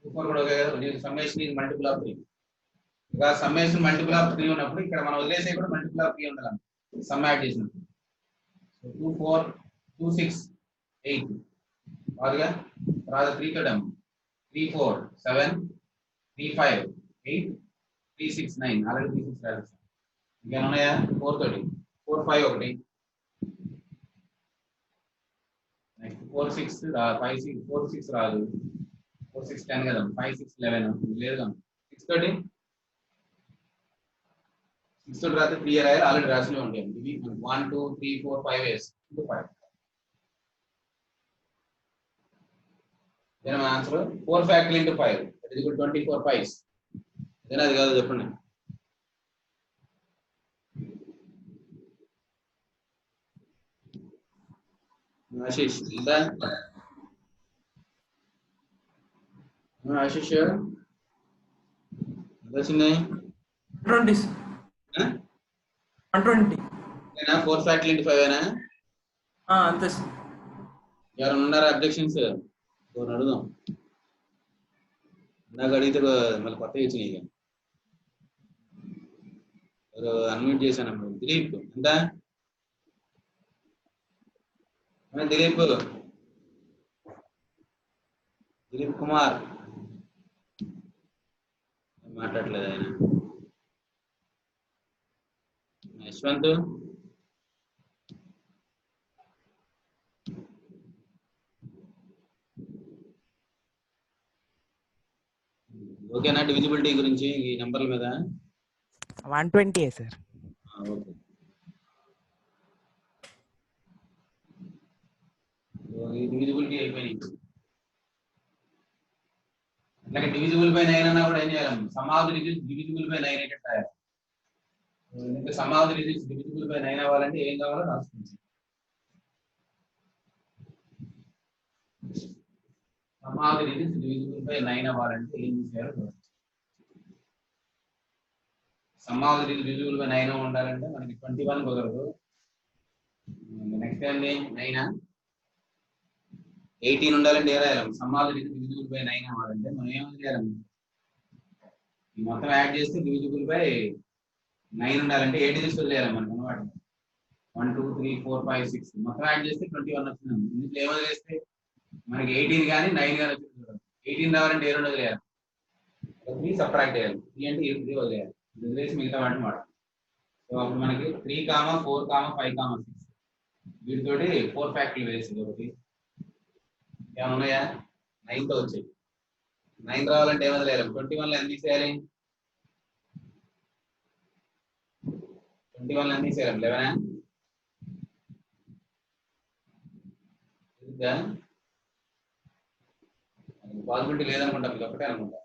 2 4 కూడా ఓకే కదా? Summation is multiple of 3. ఇక సమ్మేషన్ మల్టిపుల్ ఆఫ్ 3 ఉన్నప్పుడు ఇక్కడ మనం వదిలేసే కూడా మల్టిపుల్ ఆఫ్ 3 ఉండాలి సమ్ యాడ్ చేసినప్పుడు. 2 4 2 6 8 కాదుగా? తర్వాత 3 తోటం 3 4 7 3 5 8 3 6 9 ఆల్రెడీ 3 6 రాసేసాం. ఇంకేమున్నాయా? 4 తోటి 4 5 ఒకటి. నెక్స్ట్ 4 6 5 6 4 6 రాదు. 4 6 10 కదా? 5 6 11 లేదు కదా? 6 తోటి 6 తోటి రాస్తే 3 రాయాలి. ఆల్రెడీ రాసినవి ఉంటాయి. ఇవి 1 2 3 4 5 వేస్ 5. then my answer 4 factorial into 5 that is equal to 24 pies. then అది కాదు చెప్పండి. ఆశీష్ ఇందా? ఆశీష్ వచ్చింది 20 120 నేనా 4 factorial into 5 ఏనా? అంతే సార్. ఎవరైనా ఉన్నారా అబ్జెక్షన్స్? అడుగుదాం. నాకు అడిగితే మళ్ళీ కొత్త ఇచ్చినాయి. ఇక అన్మ్యూట్ చేశాను. దిలీప్ ఎంత? దిలీప్ కుమార్ మాట్లాడలేదు ఆయన. యశ్వంత్ ఓకేనా? డివిజిబిలిటీ గురించి ఈ నెంబర్ల మీద 120 సార్. ఓకే. డివిజిబిలిటీ అయిపోయినాయి. అట్లాగే డివిజిబుల్ బై 9 అన్నా కూడా ఏం చేయాలి? Some of the digits divisible by 9 అయితే రాయాలి. Some of the digits divisible by 9 అవ్వాలంటే ఏం కావాలో రాస్తుంది. Some of the digits divisible by 9 అవ్వాలంటే ఏం చేయాలో some of the digits divisible by 9 ఉండాలంటే మనకి 21 కుదరదు. నెక్స్ట్ ఏంటి? 9 18 ఉండాలంటే ఏ రాయాలి? Some of the divisible by 9 అవ్వాలంటే మనం ఏమని చేయాలి? ఈ మొత్తం యాడ్ చేస్తే డివిజిబుల్ బై 9 ఉండాలంటే 8 డిజిట్స్ వదిలేయాలి మనకు అన్నమాట. 1 2 3 4 5 6 మొత్తం యాడ్ చేస్తే 21 వచ్చింది. ఇందులో ఏమో చేస్తే మనకి 18 కానీ 9 కానీ వచ్చింది చూడండి. 18 రావాలంటే ఏ రెండు వదిలేయాలి? 3 సబ్ట్రాక్ట్ చేయాలి. 3 అంటే 3 వదిలేయాలి. వదిలేసి మిగతా వాటిని వాడాలి. సో అప్పుడు మనకి 3, 4, 5, 6 వీటితోటి 4 ఫ్యాక్టర్లు వేసింది ఒకటి. ఏమైనా ఉన్నాయా? 9 తో వచ్చాయి. 9 రావాలంటే ఏం వదిలేయాలి? 21 లో ఎంత తీసేయాలి? 21 లో ఎంత తీసేయాలి? 11 పాసిబిలిటీ లేదనుకుంటా, ఇది ఒకటే అనుకుంటా.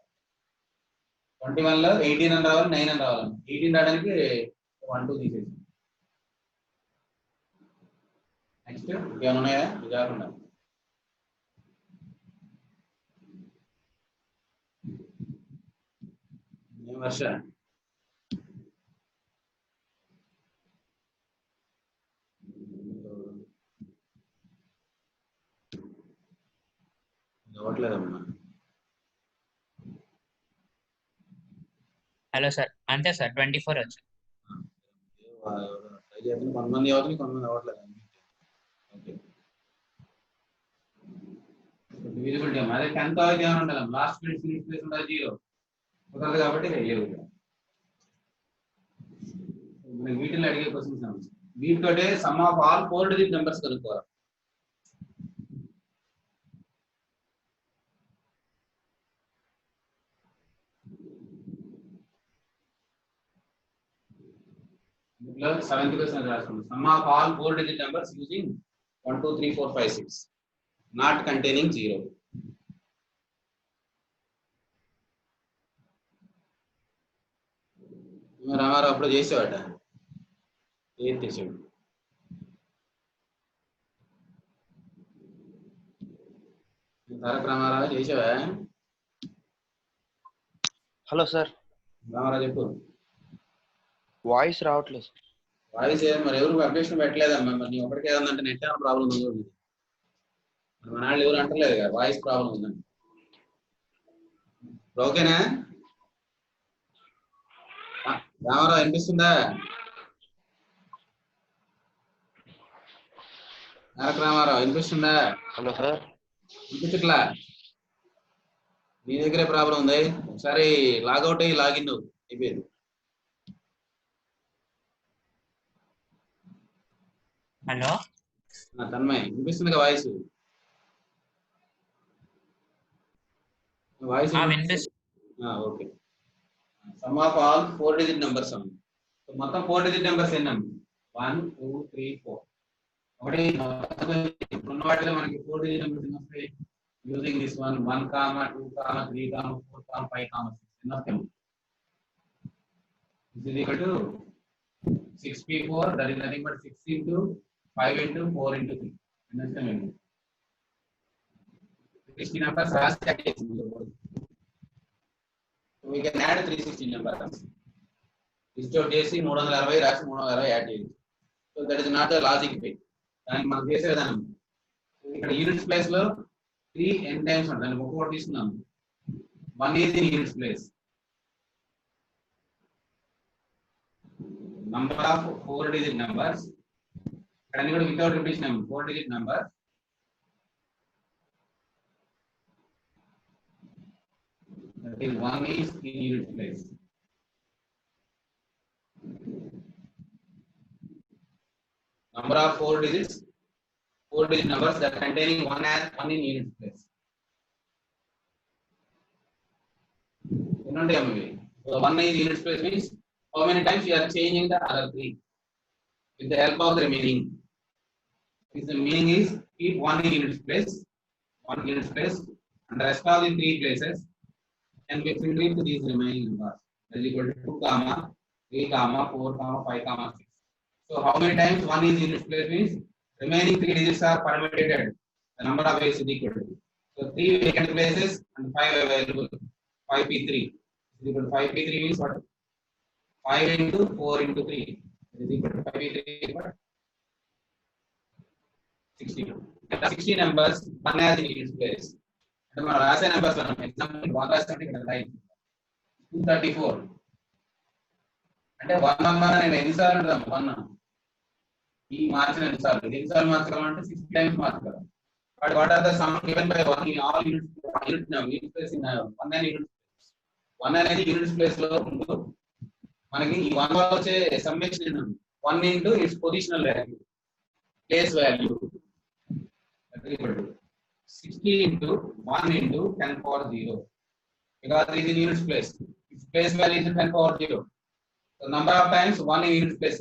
21 లో 18 అని రావాలి, 9 అని రావాలి. 18 రావడానికి 1 2 తీసేసి నెక్స్ట్ ఏమైనా ఉన్నాయా? ఇది కాకుండా వర్ష అవ్వట్లేదమ్మా. హలో సార్, అంతే సార్ 24 వచ్చింది. ట్రై చేయండి. కొంతమంది అవుతుంది, కొంతమంది అవ్వట్లేదు. ఓకే, డివిజిబిలిటీ అదే 10th అయితే ఏమైనా ఉండాలి? లాస్ట్ ఫినిష్ ప్లేస్ ఉండాలి 0 కుదరదు కాబట్టి లేవు. మనకి వీటిలో అడిగే క్వశ్చన్స్ వీటితోటే sum of all 4 digit numbers కనుక్కోవాలి. ఇందులో 7th క్వశ్చన్ రాసుకోండి. Sum of all 4 digit numbers using 1 2 3 4 5 6 not containing 0. Ramarao అప్పుడు చేసేవాట, ఏం చేసాడు? తారక రామారావు చేసావా? హలో సార్, రామారావు చెప్పు. వాయిస్ రావట్లేదు. వాయిస్ మరి ఎవరు అప్డేషన్ పెట్టలేదమ్మా. మరి నీ ఒకటికి ఏదంటే నెట్ ఏమైనా ప్రాబ్లం ఉంది. మన వాళ్ళు ఎవరు అంటలేదు కదా వాయిస్ ప్రాబ్లం ఉందని. ఓకేనా రామారావు? వినిపిస్తుందా? తారక రామారావు వినిపిస్తుందా? హలో సార్, వినిపించట్లా? నీ దగ్గరే ప్రాబ్లం ఉంది. ఒకసారి లాగౌట్ అయ్యి లాగిన్ అయిపోయింది. హలో తన్మయ్ వినిపిస్తుంది voice? Voice okay. Some of all 4 digit numbers అమ్మ. మొత్తం 4 డిజిట్ నెంబర్స్ ఎన్నమ్మ? 1 2 3 4. ఒకటి ఉన్న వాటిలో మనకి 4 డిజిట్ నెంబర్స్ ఎన్ని వస్తాయి? యూజింగ్ దిస్ 1 2 3 4 5 6 ఎన్ని వస్తాయి? This is equal to 6p4, that is nothing but 6 into 5 into 4 into 3. Understand? 60 numbers are stacked. So we can add 360 numbers. Restore JC 360 రాసి 360 యాడ్ చేయాలి. So that is not a logic way. దానికి మనం చేసే విధానం ఇక్కడ units place లో 3 n times ఉంటుంది. దాన్ని ఒక్కొక్కటి తీసుకున్నాం. 1 is in units place. Number of 4 digit numbers. Can you go without repetition? 4 digit number. That is 1 is in unit place. Number of 4 digits, 4 digit numbers that containing 1 as 1 in unit place. So 1 is unit place means how many times you are changing the other 3 with the help of the remaining. The meaning is keep 1 in unit place, 1 unit place, and the rest of the 3 places, and we fill with these remaining numbers. That is equal to 2, 3, 4, 5, 6. So how many times 1 is unit place means remaining 3 digits are permutated. The number of ways is equal to. So 3 vacant places and 5 available. 5p3 is equal to 5p3 means what? 5 into 4 into 3 is equal to 5p3 is what? 62. 60 numbers, 1 has in units place. అంటే మనం రాసే numbers example 1 రాస్తామంటే ఇక్కడ line 234 అంటే 1 number నేను ఎన్నిసార్లు అంటాము 1 ఈ మార్చిన ఎన్నిసార్లు మార్చగలమంటే 60 టైమ్స్ మార్చగలం. But what are the sum given by 1 in all unit place in 1 and unit 1 అనేది యూనిట్ ప్లేస్ లో ఉంటూ మనకి ఈ 1 లో వచ్చే summation 1 into its positional value place value 60 into 1 into 10 power 0 because it is in units place. Its place value is 10 power 0. So number of times 1 in units place.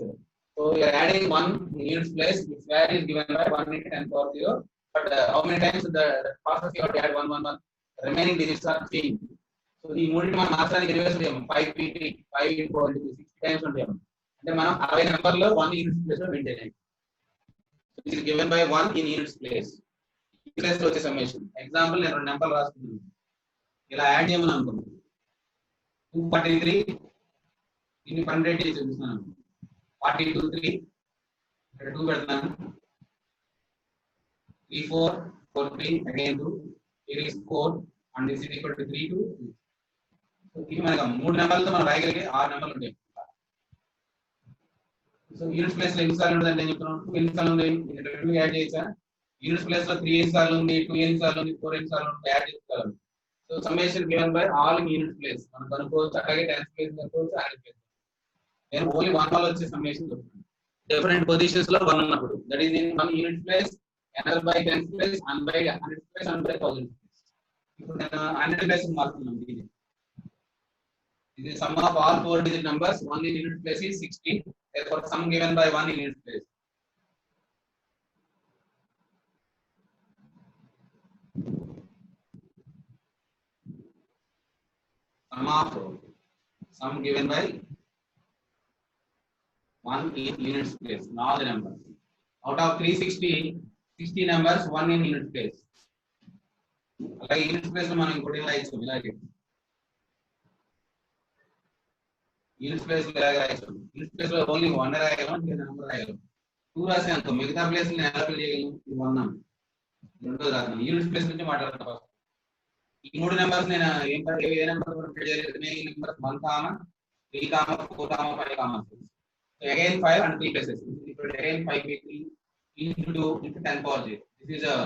So we are adding 1 in units place. Its value is given by 1 into 10 power 0. But how many times the process you have to add 1 1 1? The remaining digits are changed. So the మూడింటి మనం మార్చడానికి ఎన్ని వేస్ ఉంటాము 5 pt 5 into 4 into 60 times ఉంటాము. అంటే మనం 60 నెంబర్లో 1 units place లో మెయింటైన్ చేయాలి. So it is given by 1 in units place. Place లో వచ్చే సమ్మేషన్ ఎగ్జాంపుల్ నేను 2 నెంబర్లు రాస్తున్నాను ఇలా యాడ్ చేయమని అనుకున్నాను 243 దీన్ని 100 చూపిస్తున్నాను 423 ఇక్కడ 2 పెడుతున్నాను 3443 again 2 here is 4 and this is equal to 3 to 2. So ఇది మనకు 3 నెంబర్లతో మనం రాయగలిగే 6 నెంబర్లు ఉంటాయి. సో యూనిట్ ప్లేస్ లో ఎన్నిసార్లు ఉంటుందంటే నేను చెప్తున్నాను 2 ఎన్నిసార్లు ఉంది ఇక్కడ 2 యాడ్ చేయొచ్చా యూనిట్ ప్లేస్ లో 3 ఎన్నిసార్లు ఉంది 2 ఎన్నిసార్లు ఉంది 4 ఎన్నిసార్లు ఉంది యాడ్ చేసుకోవాలి. So summation given by all in unit place మనం కనుక్కోవచ్చు అలాగే టెన్స్ ప్లేస్ కనుక్కోవచ్చు యాడ్ ప్లేస్ నేను ఓన్లీ 1 లో వచ్చే సమ్మేషన్ చెప్తున్నాను డిఫరెంట్ పొజిషన్స్ లో 1 ఉన్నప్పుడు that is in 1 unit place another by 10 place and by 100 place and by 1000 place. ఇప్పుడు నేను 100 place మార్చుతున్నాను ఇది is the sum of all 4 digit numbers 1 in unit place is 60 therefore sum given by 1 in unit place. Sum given by 1 in units place all the numbers out of 360 numbers 1 in unit place. అలాగే unit place లో మనం ఇంకోటి రాయొచ్చు ఇలాగే unit place లో ఇలాగే రాయొచ్చు unit place లో ఓన్లీ 1 రాయగలం లేదా నెంబర్ రాయగలం 2 రాసే అనుకో మిగతా ప్లేస్ ని ఎలా ఫిల్ చేయగలం 1 రెండో రాస్తాను యూనిట్ ప్లేస్ నుంచి మాట్లాడతాను ఈ 3 నెంబర్స్ నేను ఏ నెంబర్ ఫిల్ చేయాలి remaining numbers 1 comma 3 comma 4 comma 5 comma 6 so again 5 and 3 places again 5 by 3 into 2 into 10 power 0 this is a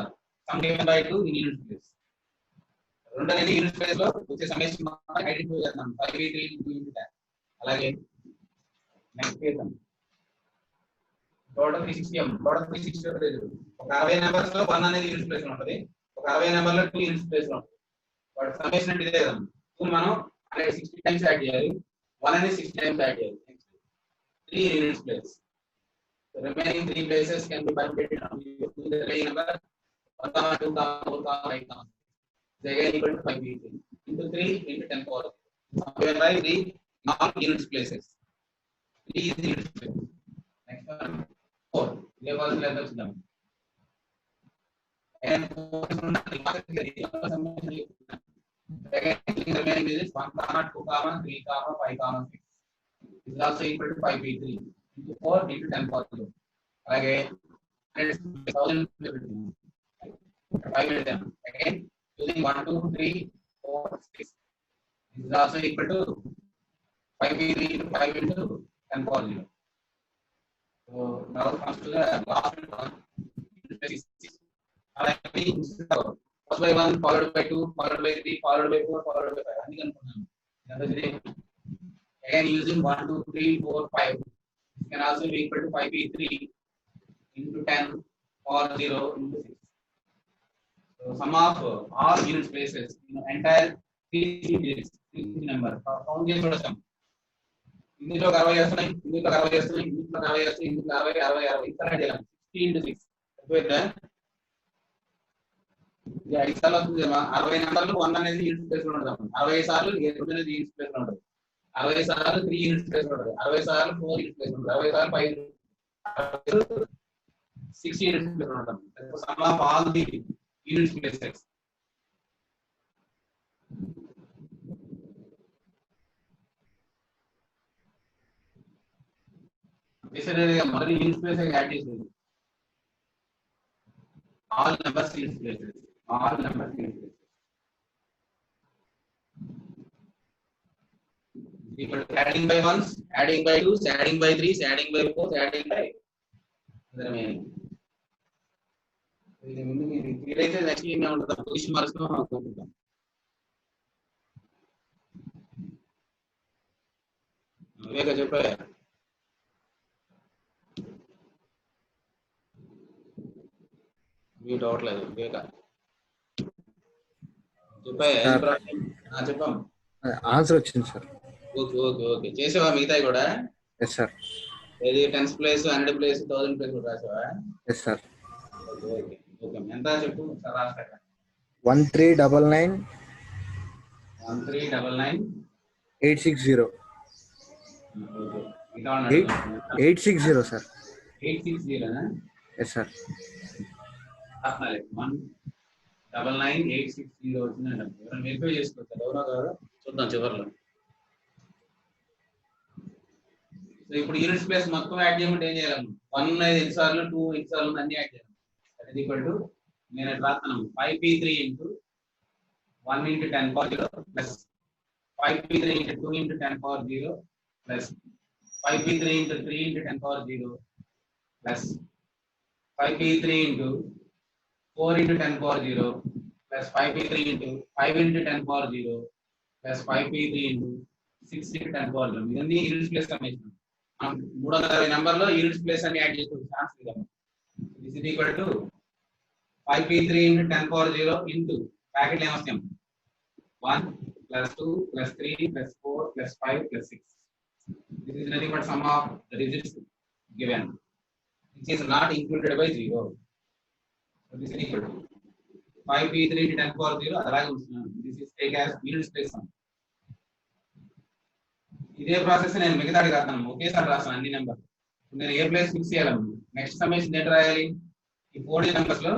sum given by 2 in unit place. రెండు అనేది యూనిట్ ప్లేస్ లో వచ్చే summation identify చేద్దాం 5 by 3 into 10 అలాగే next చేద్దాం total 360 ఒక 60 numbers లో 1 అనేది యూనిట్ ప్లేస్ లో ఉంటుంది ఒక 60 నెంబర్ లో 2 యూనిట్ ప్లేస్ లో ఉంటుంది వాటి సమ్మేషన్ అంటే ఇదే కదా 2 మనం 60 టైమ్స్ యాడ్ చేయాలి 1 అనేది 60 టైమ్స్ యాడ్ చేయాలి next 3 unit place the remaining 3 places can be calculated on the remaining number 1 comma 2 comma 4 comma 5 comma is again equal to 5 into 3 into 10 power given by the non-unit places 3 is the unit place. Next one 4 ये वाला लेकर चलते हैं and 4 is not again the remaining digits 1 comma 2 comma 3 comma 5 comma 6 is also equal to 5 by 3 into 4 into 10 power 0 again 1000 5 with them again using 1 2 3 4 6 this is also equal to 5 by 3 into 5 into 10 power 0. So now comes to the last one first by 1 followed by 2 followed by 3 followed by 4 followed by 5 అని అనుకున్నాను again using 1 2 3 4 5 can also be equal to 5 by 3 into 10 or 0 into 6. So sum of all unit places in the entire 3 digits 3 number count చేసి చూడొచ్చు ఇందులో 60 వస్తున్నాయి ఇందులో 60 వస్తున్నాయి ఇందులో 60 వస్తున్నాయి ఇందులో 60 60 60 ఇక్కడ చేయాలి 60 into 6 అయితే ఇది 5 సార్లు వస్తుంది 60 నెంబర్లు 1 అనేది యూనిట్ ప్లేస్ లో ఉంటుంది 60 సార్లు 2 అనేది యూనిట్ ప్లేస్ లో ఉంటుంది 60 సార్లు 3 యూనిట్ ప్లేస్ లో ఉంటుంది 60 సార్లు 4 యూనిట్ ప్లేస్ లో ఉంటుంది 60 సార్లు 5 6 యూనిట్ ప్లేస్ లో ఉంటుంది some of all the unit places మొదటి యూనిట్ ప్లేస్ యాడ్ చేసేది All numbers in its places. All numbers in its places. Equal to adding by ones, adding by twos, adding by threes, adding by fours, adding by the remaining. ఇది ముందు మీరు clear అయితే next ఏం ఉంటుంది position marks అనుకుంటాం. వివేక చెప్పా mute అవ్వట్లేదు వివేక చెప్పాం. ఆన్సర్ వచ్చింది సార్. ఓకే ఓకే ఓకే చేసావా మిగతాయి కూడా? Yes sir. ఏది 10th ప్లేస్ 100 ప్లేస్ 1000 ప్లేస్ కూడా రాసావా? Yes sir. Okay okay okay ఎంత చెప్పు సార్ రాస్తాక. 1399 1399 860 ఓకే ఇంకా ఉన్నాడు 860 సార్. 860 నా? Yes sir. 199860 వచ్చిందండి. ఎవరైనా వెరిఫై చేసుకోవచ్చు ఎవరో కాదు చూద్దాం చివరిలో. సో ఇప్పుడు యూనిట్స్ ప్లేస్ మొత్తం యాడ్ చేయమంటే ఏం చేయాలి? 1 ఎన్నిసార్లు 2 ఎన్నిసార్లు అన్ని యాడ్ చేయాలి. దట్ ఈస్ ఈక్వల్ టు నేను రాస్తున్నాను 5p3 into 1 into 10 power 0 plus 5p3 into 2 into 10 power 0 plus 5p3 into 3 into 10 power 0 plus 5p3 into 4 into 10 power 0 plus 5p3 into 5 into 10 power 0 plus 5p3 into 6 into 10 power 0. ఇవన్నీ units place summation. మనం 360 నెంబర్లో units place అన్ని add చేసుకోవచ్చు. Chance ఇద్దాం. This is equal to 5p3 into 10 power 0 into బ్రాకెట్లు ఏమొస్తాం 1 plus 2 plus 3 plus 4 plus 5 plus 6. This is nothing but sum of the digits given, which is not included by 0. So this is equal to 5p3 into 10 power 0 అలాగే ఉంచుతున్నాను. This is take as units place sum. ఇదే process నేను మిగతాది రాస్తాను. ఒకేసారి రాస్తాను అన్ని number. నేను ఏ ప్లేస్ ఫిక్స్ చేయాలి? నెక్స్ట్ సమ్మేషన్ ఏంటి రాయాలి? ఈ 4 నెంబర్స్ లో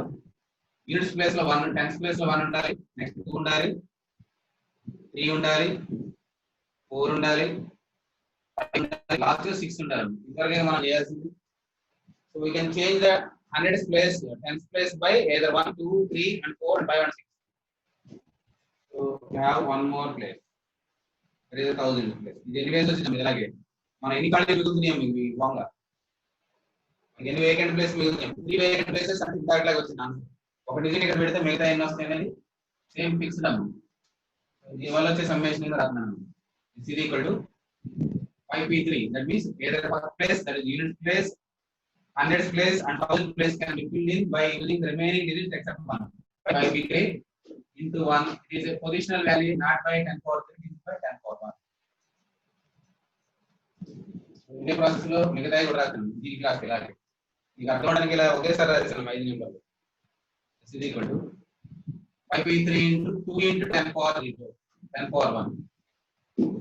యూనిట్స్ ప్లేస్ లో 1 10th ప్లేస్ లో 1 ఉండాలి, నెక్స్ట్ 2 ఉండాలి, 3 ఉండాలి, 4 ఉండాలి, 5 ఉండాలి, లాస్ట్ 6 ఉండాలి. ఇంతవరకే మనం చేయాల్సింది. So we can change the 100th place 10th place by either 1 2 3 and 4 and 5 and 6. So we have one more place. There is a 1000th place. ఇది ఎన్ని వేస్ వచ్చింది ఇలాగే మనం ఎన్ని ఖాళీ మిగులుతున్నాయి మీకు వాంగా ఎన్ని వేకెంట్ ప్లేస్ మిగులుతున్నాయి? 3 వేకెంట్ ప్లేసెస్ అంటే ఇందాకలాగా వచ్చింది ఆన్సర్. ఒక డిజిట్ ఇక్కడ పెడితే మిగతా ఎన్ని వస్తాయి అనేది సేమ్ ఫిక్స్డ్ అమ్మ. దీనివల్ల వచ్చే సమ్మేషన్ గా రాస్తున్నాను. This is equal to 5p3. That means either first place, that is unit place, 100th place and 1000th place can be filled in by using the remaining digits except 1. 5p3 into 1. It is a positional value not by 10 power 3, it is by 10 power 1. ఇదే process లో మిగతాయి కూడా రాస్తాను. ఈ class ఇలాగే మీకు అర్థం అవడానికి ఇలా ఒకేసారి రాస్తాను 5 నెంబర్లు. This is equal to 5p3 into 2 into 10 power 0, 10 power 1.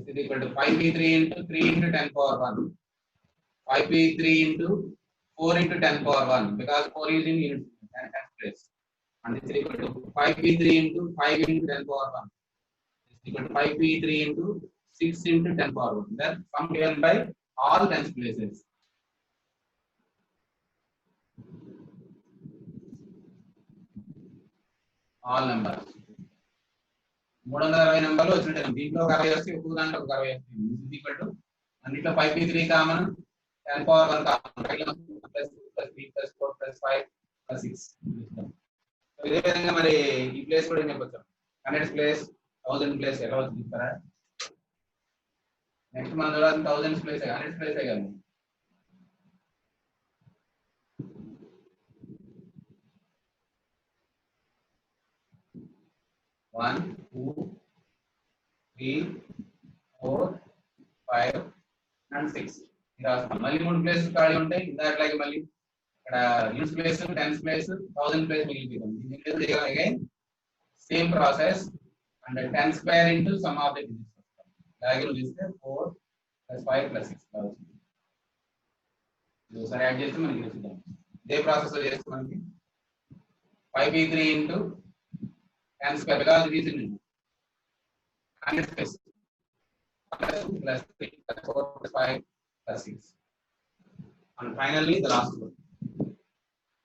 This is equal to 5p3 into 3 into 10 power 1. 5p3 into 4 into 10 power 1 because 4 is in unit 10th place. And this is equal to 5p3 into 5 into 10 power 1. This is equal to 5p3 into 6 into 10 power 1. That sum given by all 10th places. All numbers. 360 నెంబర్లు వచ్చినట్టు దీంట్లో ఒక 60 వస్తే ఒక్కొక్క దాంట్లో ఒక 60 వస్తుంది. This is equal to అన్నిట్లో 5p3 common 10 power 1 common plus 2 plus 3 plus 4 plus 5 plus 6. ఇదే విధంగా మరి ఈ ప్లేస్ కూడా ఏం చెప్పొచ్చు? 100th ప్లేస్ 1000th ప్లేస్ ఎలా వచ్చింది చెప్తారా? నెక్స్ట్ మనం చూడాల్సిన 1000th ప్లేస్ 100th ప్లేస్ కదా. One, 2, 3, 4, 5 and 6. మళ్ళీ 3 ప్లేస్ ఖాళీ ఉంటాయి. ఇందాకలాగే మళ్ళీ ఇక్కడ unit place 10th place 1000 place మిగిలిపోతుంది. Again same process and 10 square into sum of the digits. అలాగే నువ్వు చేస్తే 4 + 5 + 6 అవుతుంది. ఒకసారి యాడ్ చేస్తే మనకి చూద్దాం. ఇదే ప్రాసెస్ లో చేస్తే మనకి 5p3 into 10 square because it is in 100 space plus 2 plus 3 plus 4 plus 5 plus 6 and finally the last one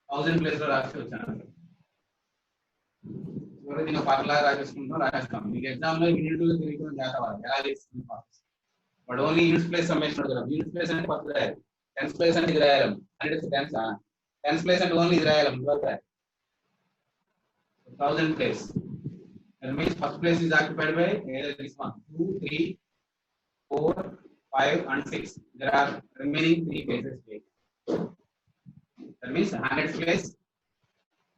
1000 place లో రాసి వచ్చాను. ఎవరైతే ఫార్ములా రాసేసుకుంటాం రాసేస్తాం. మీకు ఎగ్జామ్ లో యూనిట్ తిరిగి చేస్తాం ఎలా చేస్తుంది but only units place summation అడుగుతాం. యూనిట్స్ ప్లేస్ అంటే ఫస్ట్ రాయాలి, టెన్స్ ప్లేస్ అంటే ఇది రాయాలి, టెన్స్ ప్లేస్ అంటే ఓన్లీ ఇది రాయాలి. 1000 place. That means first place is occupied by either this one, 2, 3, 4, 5, and 6. There are remaining 3 places. That means 100th place,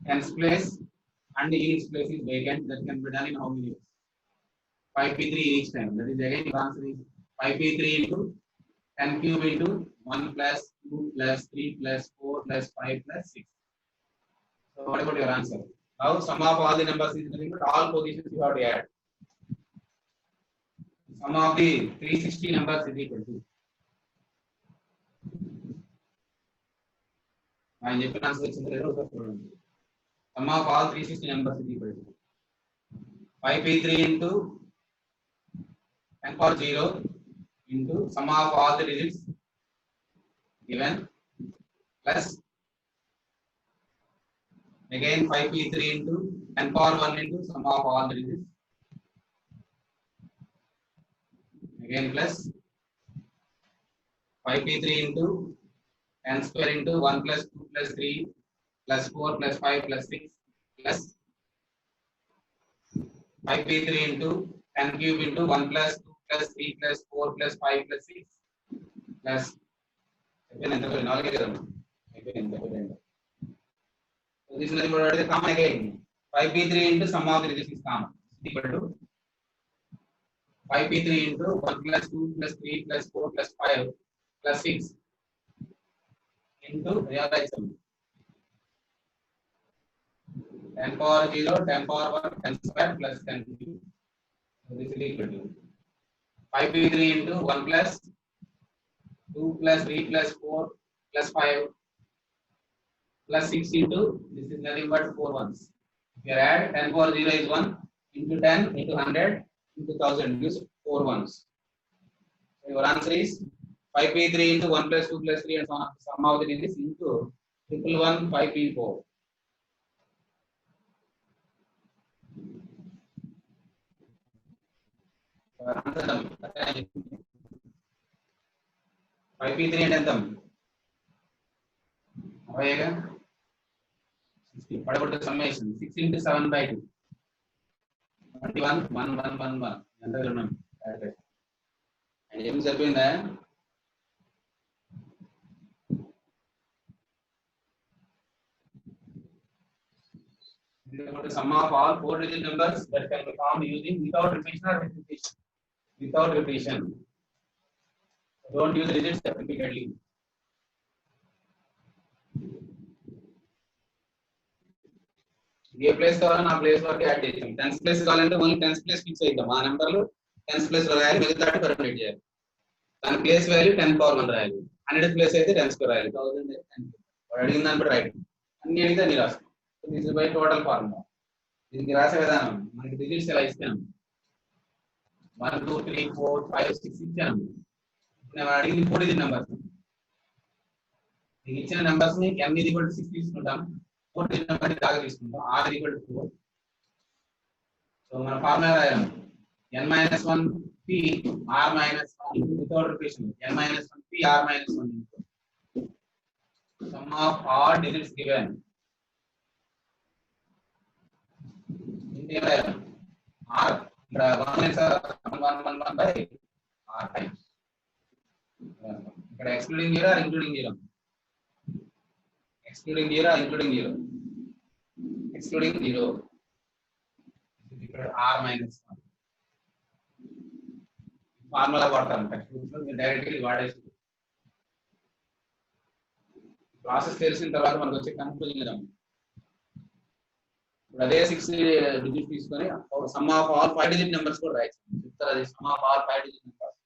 10th place, and the units place is vacant. That can be done in how many ways? 5p3 each time. That is again the answer is 5p3 into 10 cube into 1 plus 2 plus 3 plus 4 plus 5 plus 6. So what about your answer? Now sum of all the numbers is nothing but all positions you have to add. Sum of the 360 numbers is equal to. I am going to answer sum of all 360 numbers is equal to 5p3 into 10 power 0 into sum of all the digits given plus again 5p3 into 10 power 1 into sum of all the digits again plus 5p3 into 10 square into 1 plus 2 plus 3 plus 4 plus 5 plus 6 plus 5p3 into 10 cube into 1 plus 2 plus 3 plus 4 plus 5 plus 6 plus so this is nothing but the common again. 5p3 into sum of the digits is common equal to 5p3 into 1 plus 2 plus 3 plus 4 plus 5 plus 6 into realization 10 power 0, 10 power 1, 10 square plus 10 cube. So this is equal to 5p3 into 1 plus 2 plus 3 plus 4 plus 5 plus 6 into this is nothing but 4 ones. If you add 10 power 0 is 1 into 10 into 100 into 1000 gives 4 ones. So your answer is 5p3 into 1 plus 2 plus 3 and so on. Sum of the digits into 111 5p4. So answer them. 5p3 and then them. What about the summation? 6 into 7 by 2. 21, 1, 1, 1, 1. And ఏం సరిపోయిందా? The sum of all 4-digit numbers that can be found using without repetition or repetition. Without repetition. Don't use digits repeatedly. A place కావాలని ఆ place వరకు add చేసాం. 10th place కావాలంటే only 10th place fix అవుతాం. ఆ నెంబర్లు 10th place లో రాయాలి, మిగతా పర్మినేట్ చేయాలి. దాని ప్లేస్ వాల్యూ 10 పవర్ 1 రాయాలి. 100th ప్లేస్ అయితే 10 స్క్వేర్ రాయాలి. 1000 అడిగిన దాన్ని బట్టి రైట్. అన్ని అడిగితే అన్ని రాస్తాం. This is by total formula. దీనికి రాసే విధానం మనకి డిజిట్స్ ఎలా ఇస్తాం 1 2 3 4 5 6 ఇచ్చాను. నేను అడిగింది 4 డిజిట్ నెంబర్స్. మీకు ఇచ్చిన నెంబర్స్ ని n = 6 తీసుకుంటాం, 4 డిజిట్ నెంబర్ దాకా తీసుకుంటాం, r = 4. సో మన ఫార్ములా రాయాలి n - 1 p r - 1 without repetition. n - 1 p r - 1 sum of all digits given. R ఇక్కడ 1 is 1 by r times. ఇక్కడ excluding 0 or including 0? Excluding 0 or including 0? Excluding 0. ఇక్కడ r - 1. Formula వాడతాం text మీరు డైరెక్ట్గా వాడేసి process తెలిసిన తర్వాత మనకు వచ్చే కన్క్లూజన్ ఇద్దాం. ఇప్పుడు అదే 6 డిజిట్ తీసుకొని some of all 5 digit numbers కూడా రాయొచ్చు. చెప్తారు అది some of all 5 digit numbers.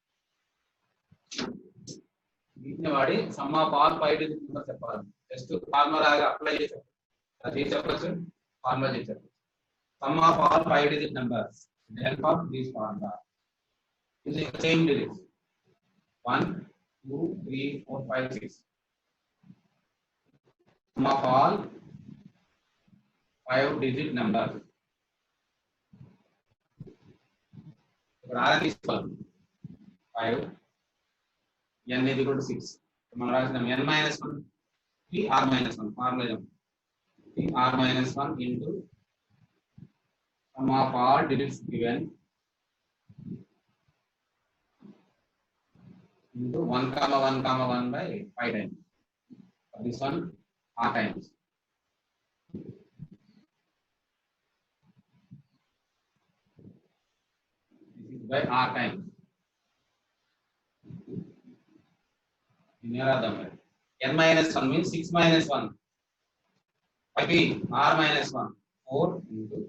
వీటిని వాడి some of all 5 digit numbers చెప్పాలి. జస్ట్ ఫార్ములా అప్లై చేసి అది చెప్పచ్చు, ఫార్ములా చేసి చెప్పచ్చు. Some of all 5 digit numbers help of this formula using the same digits 1 2 3 4 5 6. Sum of all 5 digit numbers ఇప్పుడు r తీసుకోవాలి 5 n is equal to 6 మనం రాసినాం n minus 1 p r minus 1 formula p r minus 1 into sum of all digits given into 1 comma 1 comma 1 by 5 times. For this one r times. This is by r times. N minus 1 means 6 minus 1. 5p r minus 1 4 into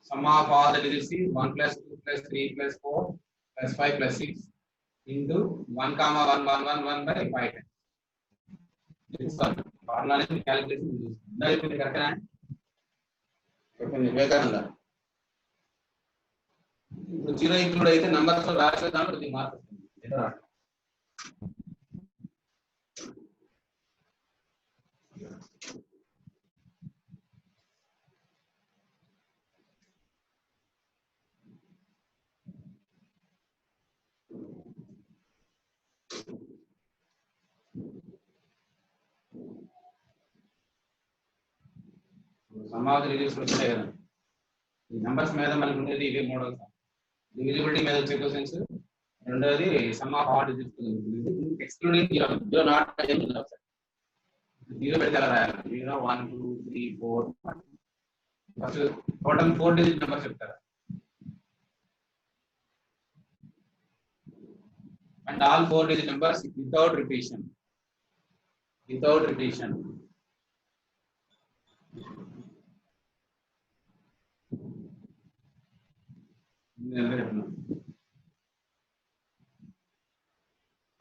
sum of all the digits is 1 plus 2 plus 3 plus 4 plus 5 plus 6 into 1 comma 1 1 1 1 by 5 times. This one formula is calculation use. Now if you correct Vivekananda ఇప్పుడు zero include అయితే numbers రాసే దాంట్లో కొద్దిగా మార్పు వస్తుంది. ఏదో రాదు. సమాధి రిలీజ్ వచ్చాయి కదా ఈ నంబర్స్ మీద మనకి ఉండేది ఇవే మోడల్స్ డివిజిబిలిటీ మీద వచ్చే క్వశ్చన్స్ రెండోది some of all digits excluding zero not zero పెడితే ఎలా రాయాలి 0 1 2 3 4 ఫస్ట్ టోటల్ 4 డిజిట్ నెంబర్ చెప్తారా and all 4 digit numbers without రిపీషన్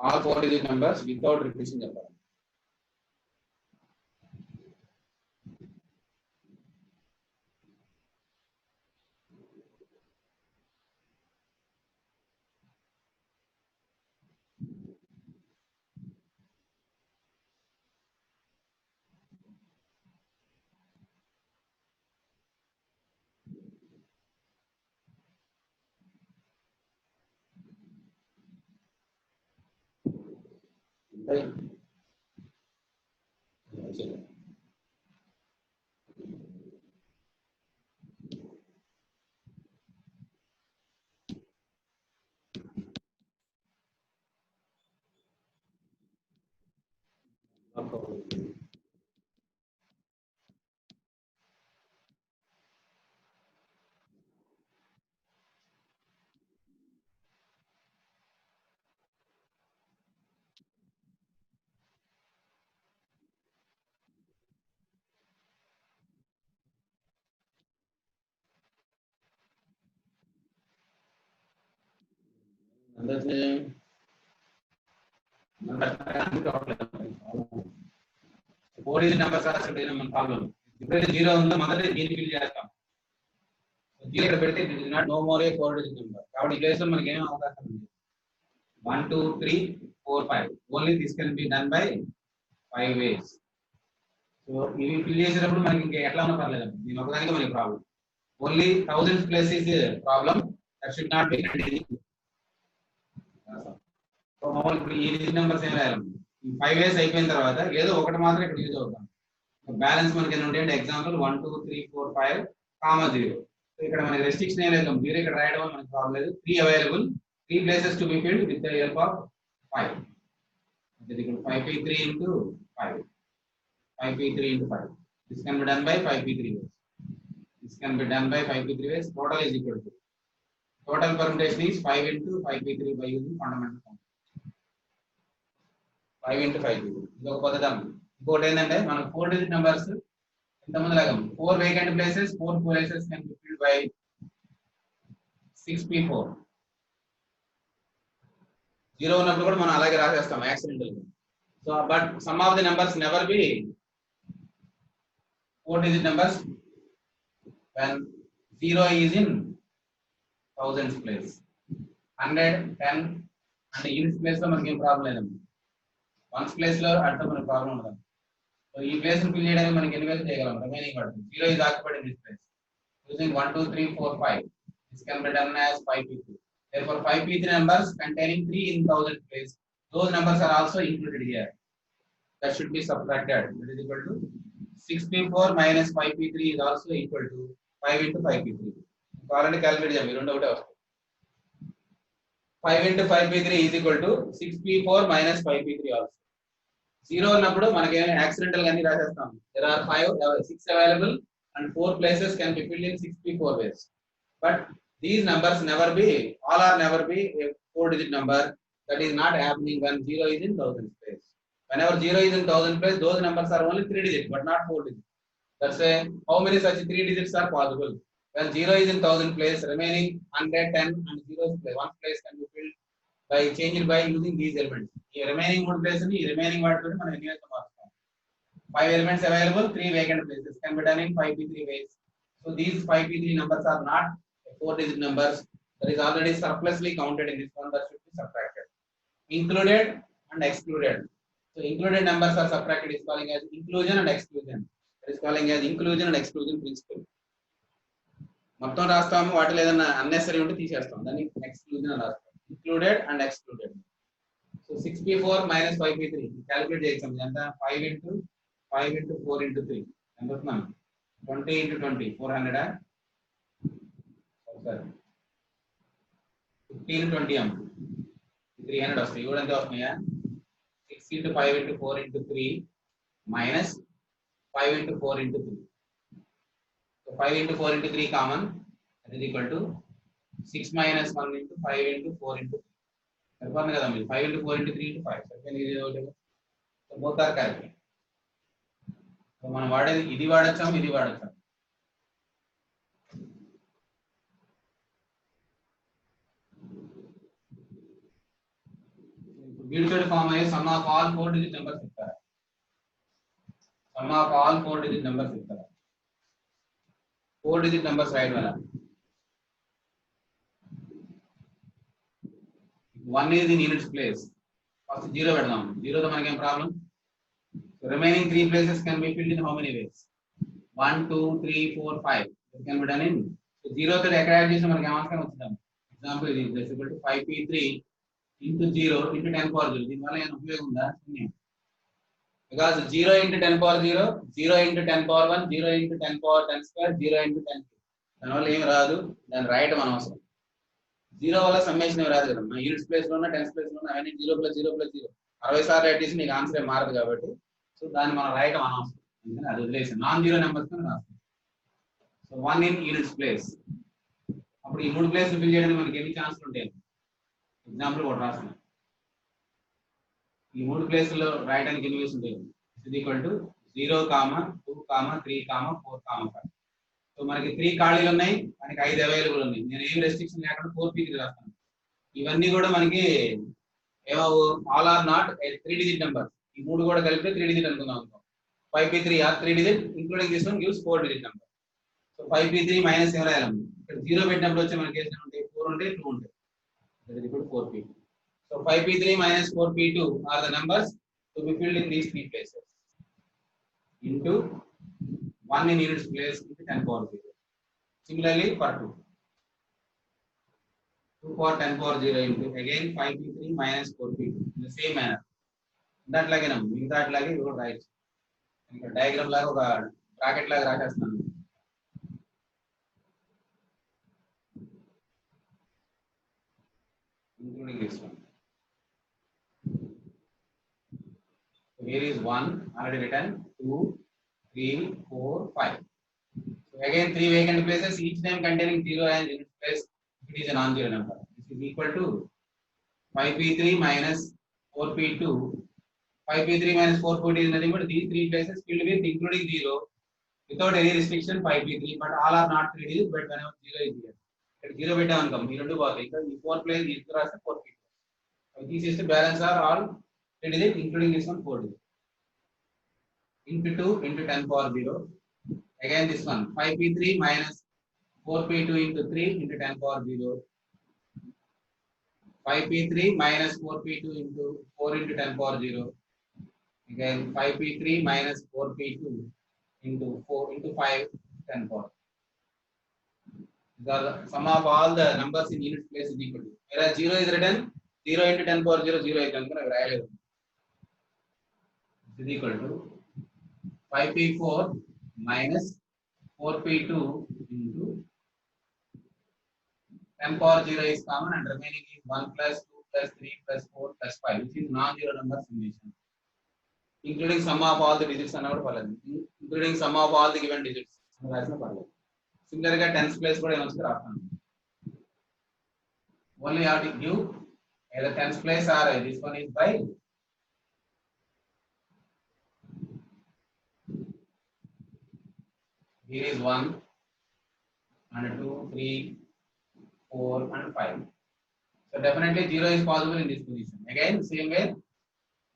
all 4 digit numbers without repetition చెప్పాలి. అందరినీ ఫోర్ డిజిట్ నెంబర్స్ రాస్తే మన ప్రాబ్లం ఎప్పుడైతే జీరో ఉందో మొదటి దీన్ని ఫిల్ చేస్తాం జీరో ఇక్కడ పెడితే it is not no more a 4 digit number కాబట్టి ఈ ప్లేస్ లో మనకి ఏం అవకాశం ఉంది 1 2 3 4 5 only this can be done by 5 ways so ఇవి ఫిల్ చేసేటప్పుడు మనకి ఇంకా ఎట్లా ఉన్నా పర్లేదు దీని ఒకదానికి మనకి problem only thousands place is problem that should not be so మామూలు ఇప్పుడు ఈ డిజిట్ నెంబర్స్ ఏం రాయాలి 5 వేస్ అయిపోయిన తర్వాత ఏదో ఒకటి మాత్రం ఇక్కడ యూజ్ అవుతాం బ్యాలెన్స్ మనకి ఎన్ని ఉంటాయంటే ఎగ్జాంపుల్ 1 2 3 4 5 కామా 0 సో ఇక్కడ మనకి రెస్ట్రిక్షన్ ఏం లేదు 0 ఇక్కడ రాయడం వల్ల మనకి ప్రాబ్లం లేదు 3 available 3 places to be filled with the help of 5 that is 5p3 into 5 5p3 into 5 this can be done by 5p3 ways this can be done by 5p3 ways total is equal to total permutation is 5 into 5p3 by using fundamental formula 5 into 5p3 ఇది ఒక పద్ధతి ఇంకోటి ఏంటంటే మనకు 4 digit numbers ఇంతకుముందు లాగా 4 vacant places 4 places can be filled by 6p4 zero ఉన్నప్పుడు కూడా మనం అలాగే రాసేస్తాం యాక్సిడెంటల్ గా so but some of the numbers never be 4 digit numbers when 0 is in thousands place 100 10 అంటే యూనిట్స్ ప్లేస్ లో మనకి ఏం ప్రాబ్లం లేదండి వన్స్ ప్లేస్ లో అంటే మనకి ప్రాబ్లం ఉండదు సో ఈ ప్లేస్ ని ఫిల్ చేయడానికి మనకి ఎన్ని వేస్ చేయగలం రిమైనింగ్ పడుతుంది 0 is occupied in this place using 1 2 3 4 5 this can be done as 5p3 Therefore, 5p3 numbers containing 3 in 1000 place, those numbers are also included here. That should be subtracted. That is equal to 6p4 minus 5p3 is also equal to 5 into 5p3. Already calculated. 5 into 5p3 is equal to 6p4 minus 5p3 also. 0 ఉన్నప్పుడు మనకి accidental గా అన్ని రాసేస్తాం. There are 6 available and 4 places can be filled in 6p4 ways. But these numbers never be, all are never be a 4-digit number. That is not happening when 0 is in 1000 place. Whenever 0 is in 1000 place, those numbers are only 3 digits but not 4 digits. That's why how many such 3 digits are possible? When 0 is in 1000 place, remaining 110 and 0 place, one place can be filled by changing by using these elements. The remaining one place and the remaining one place, 5 elements available, 3 vacant places can be done in 5p3 ways. So these 5p3 numbers are not 4-digit numbers. That is already surplusly counted in this one, that should be subtracted. Included and excluded. So included numbers are subtracted is calling as inclusion and exclusion. That is calling as inclusion and exclusion principle. మొత్తం రాస్తాము, వాటిలో ఏదైనా unnecessary ఉంటే తీసేస్తాం, దాన్ని exclusion అని రాస్తాం. Included and excluded. So 6p4 minus 5p3 calculate చేయొచ్చు. ఎంత 5 into 4 into 3 ఎంత వస్తున్నాం 20 into 20 400 sorry 15 into 20 300 వస్తాయి. ఇవి కూడా ఎంత వస్తున్నాయా 6 into 5 into 4 into 3 minus 5 into 4 into 3. So 5 into 4 into 3 common, that is equal to 6 minus 1 into 5 into 4 into 3. సరిపోతుంది కదా మీరు 5 into 4 into 3 into 5 సరిపోయింది. So both are correct. So మనం వాడేది ఇది వాడచ్చాం, ఇది వాడచ్చాం. వీడితో ఫామ్ అయ్యే sum of all 4-digit numbers ఇస్తారా? Sum of all 4-digit numbers ఇస్తారా? 4-digit numbers right wala. 1 is in units place. First 0 pedam. 0 to manaki em problem. So remaining 3 places can be filled in how many ways? 1, 2, 3, 4, 5. It can be done in. So 0 to add chesi manaki em avasakam vachidam. Example is equal to 5p3 into 0 into 10 power 0. Din valla em upayogam unda? Because 0 into 10 power 0, 0 into 10 power 1, 0 into 10 power 10 square, 0 into 10. దానివల్ల ఏమి రాదు, దాన్ని రాయటం అనవసరం. 0 వల్ల summation ఏమి రాదు కదా, యూనిట్స్ ప్లేస్ లో ఉన్న 10 ప్లేస్ లో ఉన్న అవన్నీ 0 + 0 + 0 60 సార్లు రైట్ చేసి నీకు ఆన్సర్ ఏం మారదు కాబట్టి, సో దాన్ని మనం రాయటం అనవసరం. అందుకని అది వదిలేసి నాన్ జీరో నెంబర్స్ రాస్తాం. So 1 in units place. అప్పుడు ఈ 3 ప్లేస్ ఫిల్ చేయడానికి మనకి ఎన్ని ఛాన్స్లు ఉంటాయి? ఎగ్జాంపుల్ ఒకటి రాస్తాం. ఈ 3 ప్లేస్లో రాయడానికి ఎన్ని వేస్ ఉంటాయి? Is equal to 0, 2, 3, 4, 5. సో మనకి 3 ఖాళీలు ఉన్నాయి, మనకి 5 అవైలబుల్ ఉన్నాయి. నేను ఏం రెస్ట్రిక్షన్ లేకుండా 4p3 రాస్తాను. ఇవన్నీ కూడా మనకి ఏమవు all are not 3-digit number. ఈ 3 కూడా కలిపితే 3-digit అనుకుందాం. 5p3 are 3-digit including this one gives 4-digit number. So 5p3 minus ఏం రాయాలి? ఇక్కడ 0 పెట్టినప్పుడు వచ్చే మనకి ఏం ఉంటాయి? 4 ఉంటాయి, 2 ఉంటాయి. That is equal to 4p. So 5p3 minus 4p2 are the numbers to be filled in these 3 places into 1 in units place into 10 power 0. Similarly for 2 power 10 power 0 into again 5p3 minus 4p2 in the same manner. That lage nam that lage you write ఇంకా diagram లాగా ఒక bracket లాగా రాసేస్తాను. including this one. Here is 1 already written, 2, 3, 4, 5. So again 3 vacant places, each time containing 0 and unit place. It is a non-zero number. This is equal to 5p3 minus 4p2. 5p3 minus 4p2 is nothing but these 3 places filled with including 0 without any restriction 5p3. But all are not 3 digits. But whenever 0 is here, at 0 beta one come. You do both. Because 4 place is 4p2. So these is the balance are all 3 digits including this one 4 digits. Into 2 into 10 power 0. Again this one 5p3 minus 4p2 into 3 into 10 power 0. 5p3 minus 4p2 into 4 into 10 power 0. Again 5p3 minus 4p2 into 4 into 5 10 power. The sum of all the numbers in unit place is equal to. Whereas 0 is written 0 into 10 power 0 0 is equal to 5p4 minus 4p2 into 10 power 0 is common and remaining is 1 plus 2 plus 3 plus 4 plus 5, which is non-zero number summation. Including sum of all the digits and including sum of all the given digits. Similarly, tens place only have to give either tens place or this one is by here is 1 and 2, 3, 4 and 5. So definitely 0 is possible in this position. Again, same way,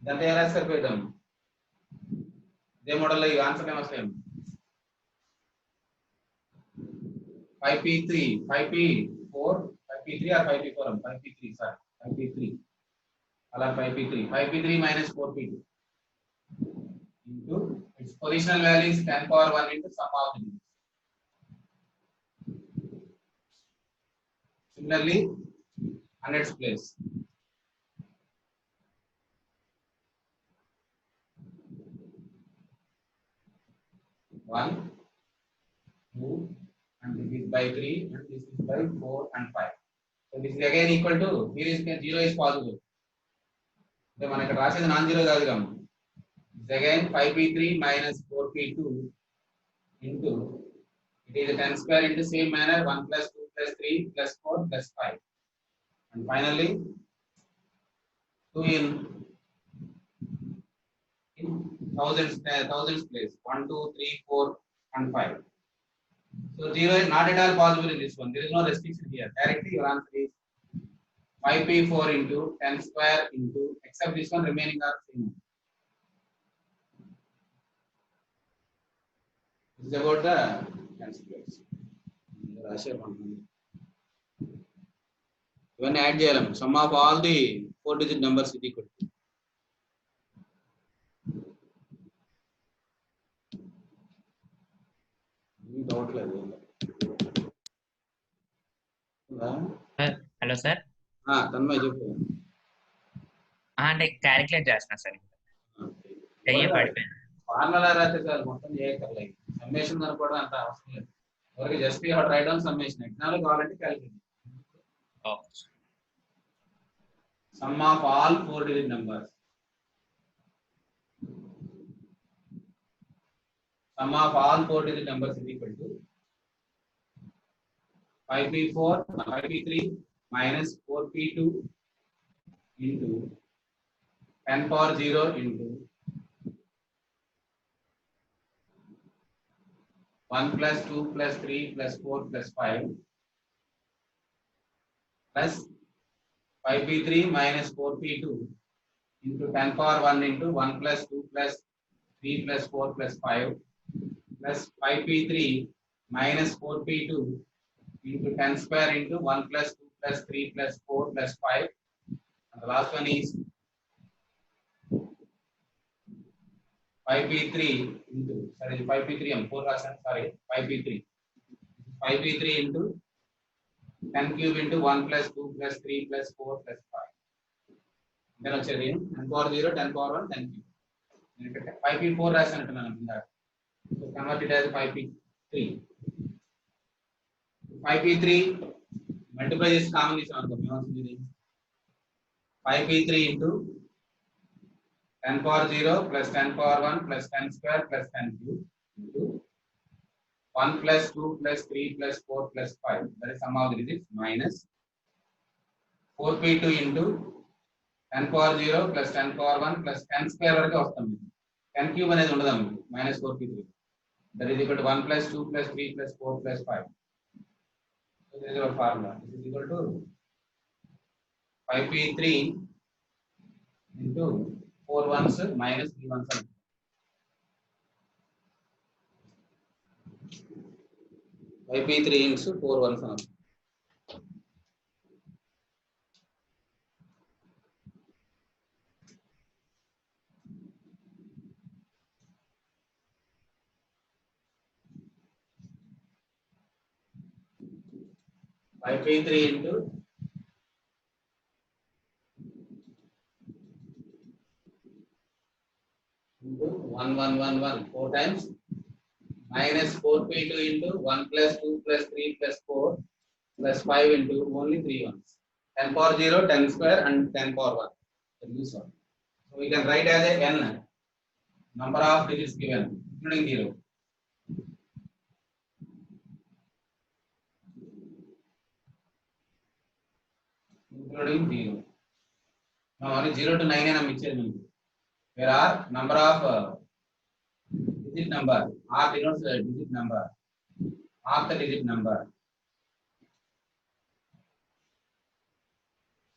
then they are asked by them. They model you answer them same. 5p3, 5p4, 5p3 or 5p4, 5p3, sorry, 5p3. Allow 5p3, 5p3 minus 4p2 into its positional value is 10 power 1 into sum of the digits. Similarly, hundreds place. One, 2, and this is by 3, and this is by 4 and 5. So this is again equal to, here is 0 is possible. So man ikkada rasedi non-zero kaadu gamu. This again 5p3 minus 4p2 into, it is a 10 square into same manner 1 plus 2 plus 3 plus 4 plus 5. And finally, 2 in thousands place 1, 2, 3, 4 and 5. So 0 is not at all possible in this one. There is no restriction here. Directly your answer is 5p4 into 10 square into, except this one remaining are same. This is about the 10 squares. When add the sum of all the 4-digit numbers is equal to. Hello sir Tanmay చెప్పు అంటే calculate చేస్తున్నా sir చెయ్యి పడిపోయింది formula రాస్తే చాలు మొత్తం చేయక్కర్లేదు summation అనుకోవడం అంత అవసరం లేదు ఎవరికి just you right down summation ఎగ్జామ్లో కావాలంటే calculate some of all 4-digit numbers sum of all 4-digit numbers is equal to 5p4 5p3 minus 4p2 into 10 power 0 into 1 plus 2 plus 3 plus 4 plus 5 plus 5p3 minus 4p2 into 10 power 1 into 1 plus 2 plus 3 plus 4 plus 5 plus 5p3 minus 4p2 into 10 square into 1 plus 2 plus 3 plus 4 plus 5. And the last one is 5p3 into, sorry, 5p3, I'm 4 sorry, 5p3. 5p3 into 10 cube into 1 plus 2 plus 3 plus 4 plus 5. Then what's 10 power 0, 10 power 1, 10 cube. 5p4 రాసానంటున్నాను. So convert it as 5p3. 5p3 multiply this common is on the 5p3 into 10 power 0 plus 10 power 1 plus 10 square plus 10 cube into 1 plus 2 plus 3 plus 4 plus 5. That is sum of the digits minus 4p2 into 10 power 0 plus 10 power 1 plus 10 square వరకు వస్తుంది. 10 cube అనేది ఉండదు minus 4p3. That is equal to 1 plus 2 plus 3 plus 4 plus 5. So this is our formula. This is equal to 5p3 into 4 ones minus 3 ones. 5p3 into 4 ones. 5p3 into 1111 4 times minus 4p2 into 1 plus 2 plus 3 plus 4 plus 5 into only 3 ones. 10 power 0, 10 square and 10 power 1. This one. So we can write as a n number of digits given including 0. Including 0. Now only 0 to 9 and I'm there are number of digit number. R denotes the digit number. Half the digit number.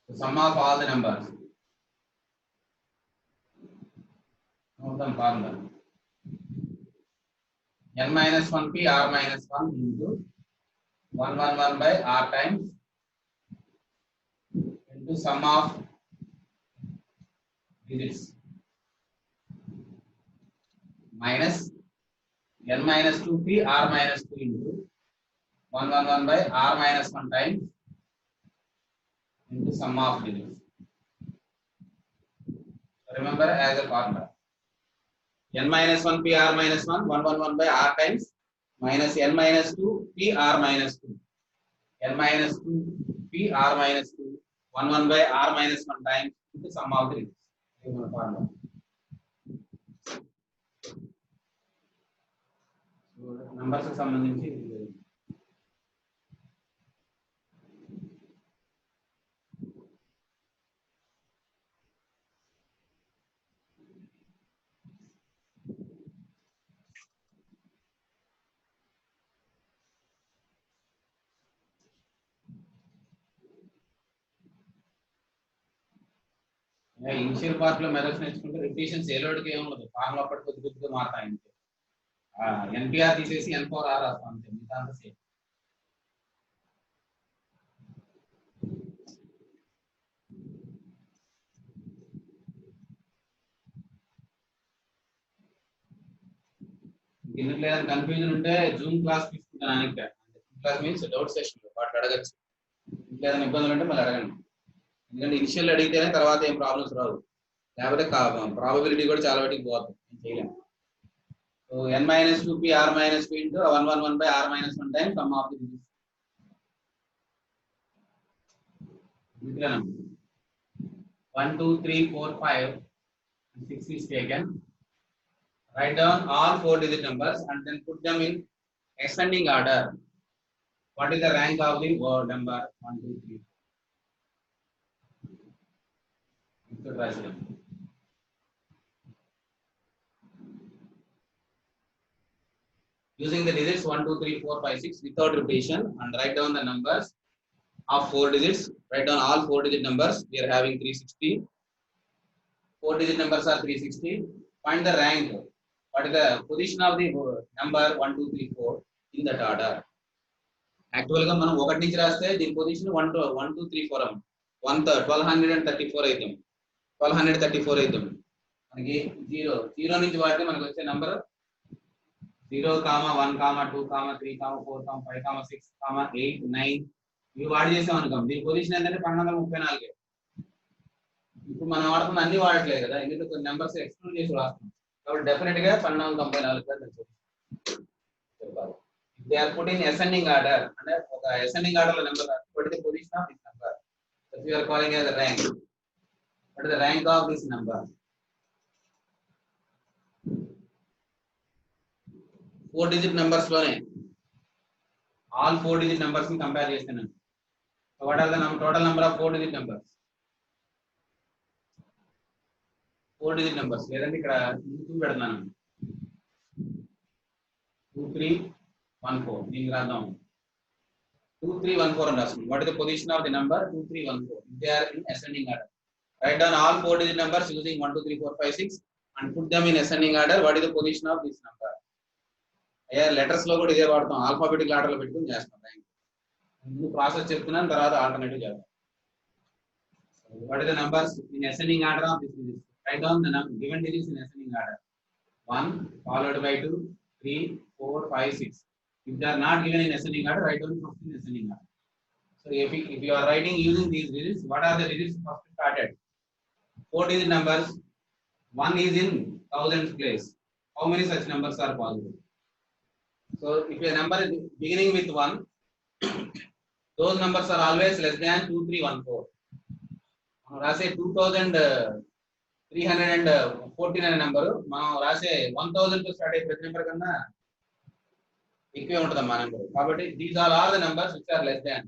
The sum of all the numbers. Note them formula. N minus 1p R minus 1 into 111 by R times into sum of digits minus N minus 2p R minus 2 into 111 by R minus 1 times into sum of digits. Remember as a formula. N minus 1 p R minus 1 111 by R times minus N minus 2 p R minus 2 N minus 2 p R minus 2 11 by R minus 1 times into sum of the digits. Formula. So numbers కి సంబంధించి initial part లో methods నేర్చుకుంటే repetitions ఏలోడ్కి ఏముండదు formula అప్పటి కొద్ది కొద్దిగా మారుతాయి అంతే ఎన్పిఆర్ తీసేసి ఎన్ పవర్ ఆర్ రాస్తాం అంతే మిగతా అంతా సేమ్ దీంట్లో ఏదైనా కన్ఫ్యూజన్ ఉంటే జూమ్ క్లాస్ తీసుకుంటాను అనిక క్లాస్ మీన్స్ డౌట్ సెషన్ వాటి అడగచ్చు ఇంట్లో ఏదైనా ఇబ్బందులు ఉంటే మళ్ళీ అడగండి ఎందుకంటే ఇనిషియల్ అడిగితేనే తర్వాత ఏం ప్రాబ్లమ్స్ రావు లేకపోతే ప్రాబబిలిటీ కూడా చాలా వాటికి పోతుంది ఏం చేయలేము so n minus 2p r minus 2 into 111 by r minus 1 times sum of the digits. 1 2 3 4 5 6 is taken. Write down all 4 digit numbers and then put them in ascending order. What is the rank of the word number 1 2 3 4? Using the digits 1 2 3 4 5 6 without repetition and write down the numbers of 4 digits. Write down all 4 digit numbers. We are having 360. 4 digit numbers are 360. Find the rank. What is the position of the number 1 2 3 4 in that order? Actually ga manam ఒకటి నుంచి రాస్తే దీని position 1 2 3 4 అమ్మ 1234 అయితే 1234 అయితే మనకి 0 నుంచి వాడితే మనకు వచ్చే నంబర్ 0, 1, 2, 3, 4, 5, 6, 8, 9 ఇవి వాడి చేసాం అనుకోం దీని పొజిషన్ ఏంటంటే 1234 ఇప్పుడు మనం వాడుతున్న అన్ని వాడట్లేదు కదా ఎందుకంటే కొన్ని నెంబర్స్ ఎక్స్క్లూడ్ చేసి రాస్తాం కాబట్టి డెఫినెట్ గా 1294 చెప్పాలి they are put in ascending order అంటే ఒక అసెండింగ్ ఆర్డర్ లో number what is the position of this number so we are calling as the rank what is the rank of this number 4 digit numbers లోనే all 4 digit numbers ని compare చేస్తున్నాను so what are the total number of 4 digit numbers 4 digit numbers లేదంటే ఇక్కడ 2 పెడతాను 2 3 1 4 దీనికి రాద్దాం 2 3 1 4 అని రాస్తాం what is the position of the number 2 3 1 4 they are in ascending order write down all 4 digit numbers using 1 2 3 4 5 6 and put them in ascending order what is the position of this number అయ్యా letters లో కూడా ఇదే వాడతాం alphabetical order లో పెట్టుకుని చేస్తాం ముందు process చెప్తున్నాను తర్వాత ఆల్టర్నేటివ్ చేద్దాం what is the numbers in ascending order of this digits right down the given digits in ascending order 1 followed by 2 3 4 5 6 if they are not given in ascending order write down first in ascending order So if you are writing using these digits, what are the digits first started? 4-digit numbers. One is in thousands place. How many such numbers are possible? So if a number is beginning with 1, those numbers are always less than 2314. రాసే 2314 అనే number మనం రాసే 1000 తో start అయ్యే ప్రతి number కన్నా ఎక్కువే ఉంటుంది మా నెంబర్. కాబట్టి these are all the numbers which are less than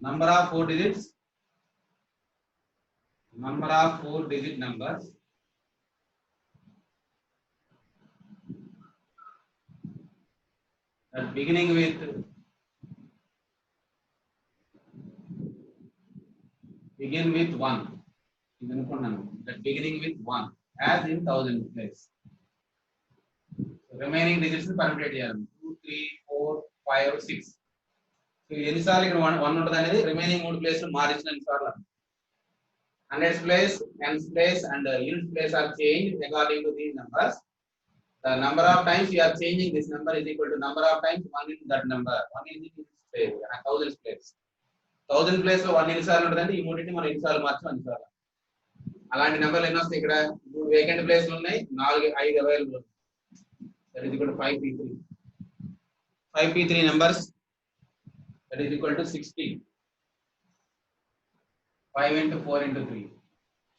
number of 4 digits, number of 4-digit numbers that beginning with 1. ఇది అనుకున్నాను, that beginning with 1 as in 1000 place. Remaining digits ని permutate చేయాలి. 2, 3, 4, 5, 6. సో ఎన్నిసార్లు ఇక్కడ 1 ఉంటుంది అనేది రిమైనింగ్ 3 ప్లేస్లు మార్చిన ఎన్నిసార్లు. Hundreds place, tens place and units place are change according to these numbers. The number of times you are changing this number is equal to number of times 1 in that number. 1 is in its place, 1000 place. 1000 place లో 1 ఎన్నిసార్లు ఉంటుందంటే ఈ మూడింటిని మనం ఎన్నిసార్లు మార్చాం అన్నిసార్లు. అలాంటి నెంబర్లు ఎన్ని వస్తాయి? ఇక్కడ 3 వేకెంట్ ప్లేస్లు ఉన్నాయి, 5 అవైలబుల్ ఉన్నాయి. That is equal to 5p3. 5p3 numbers, that is equal to 60. 5 into 4 into 3.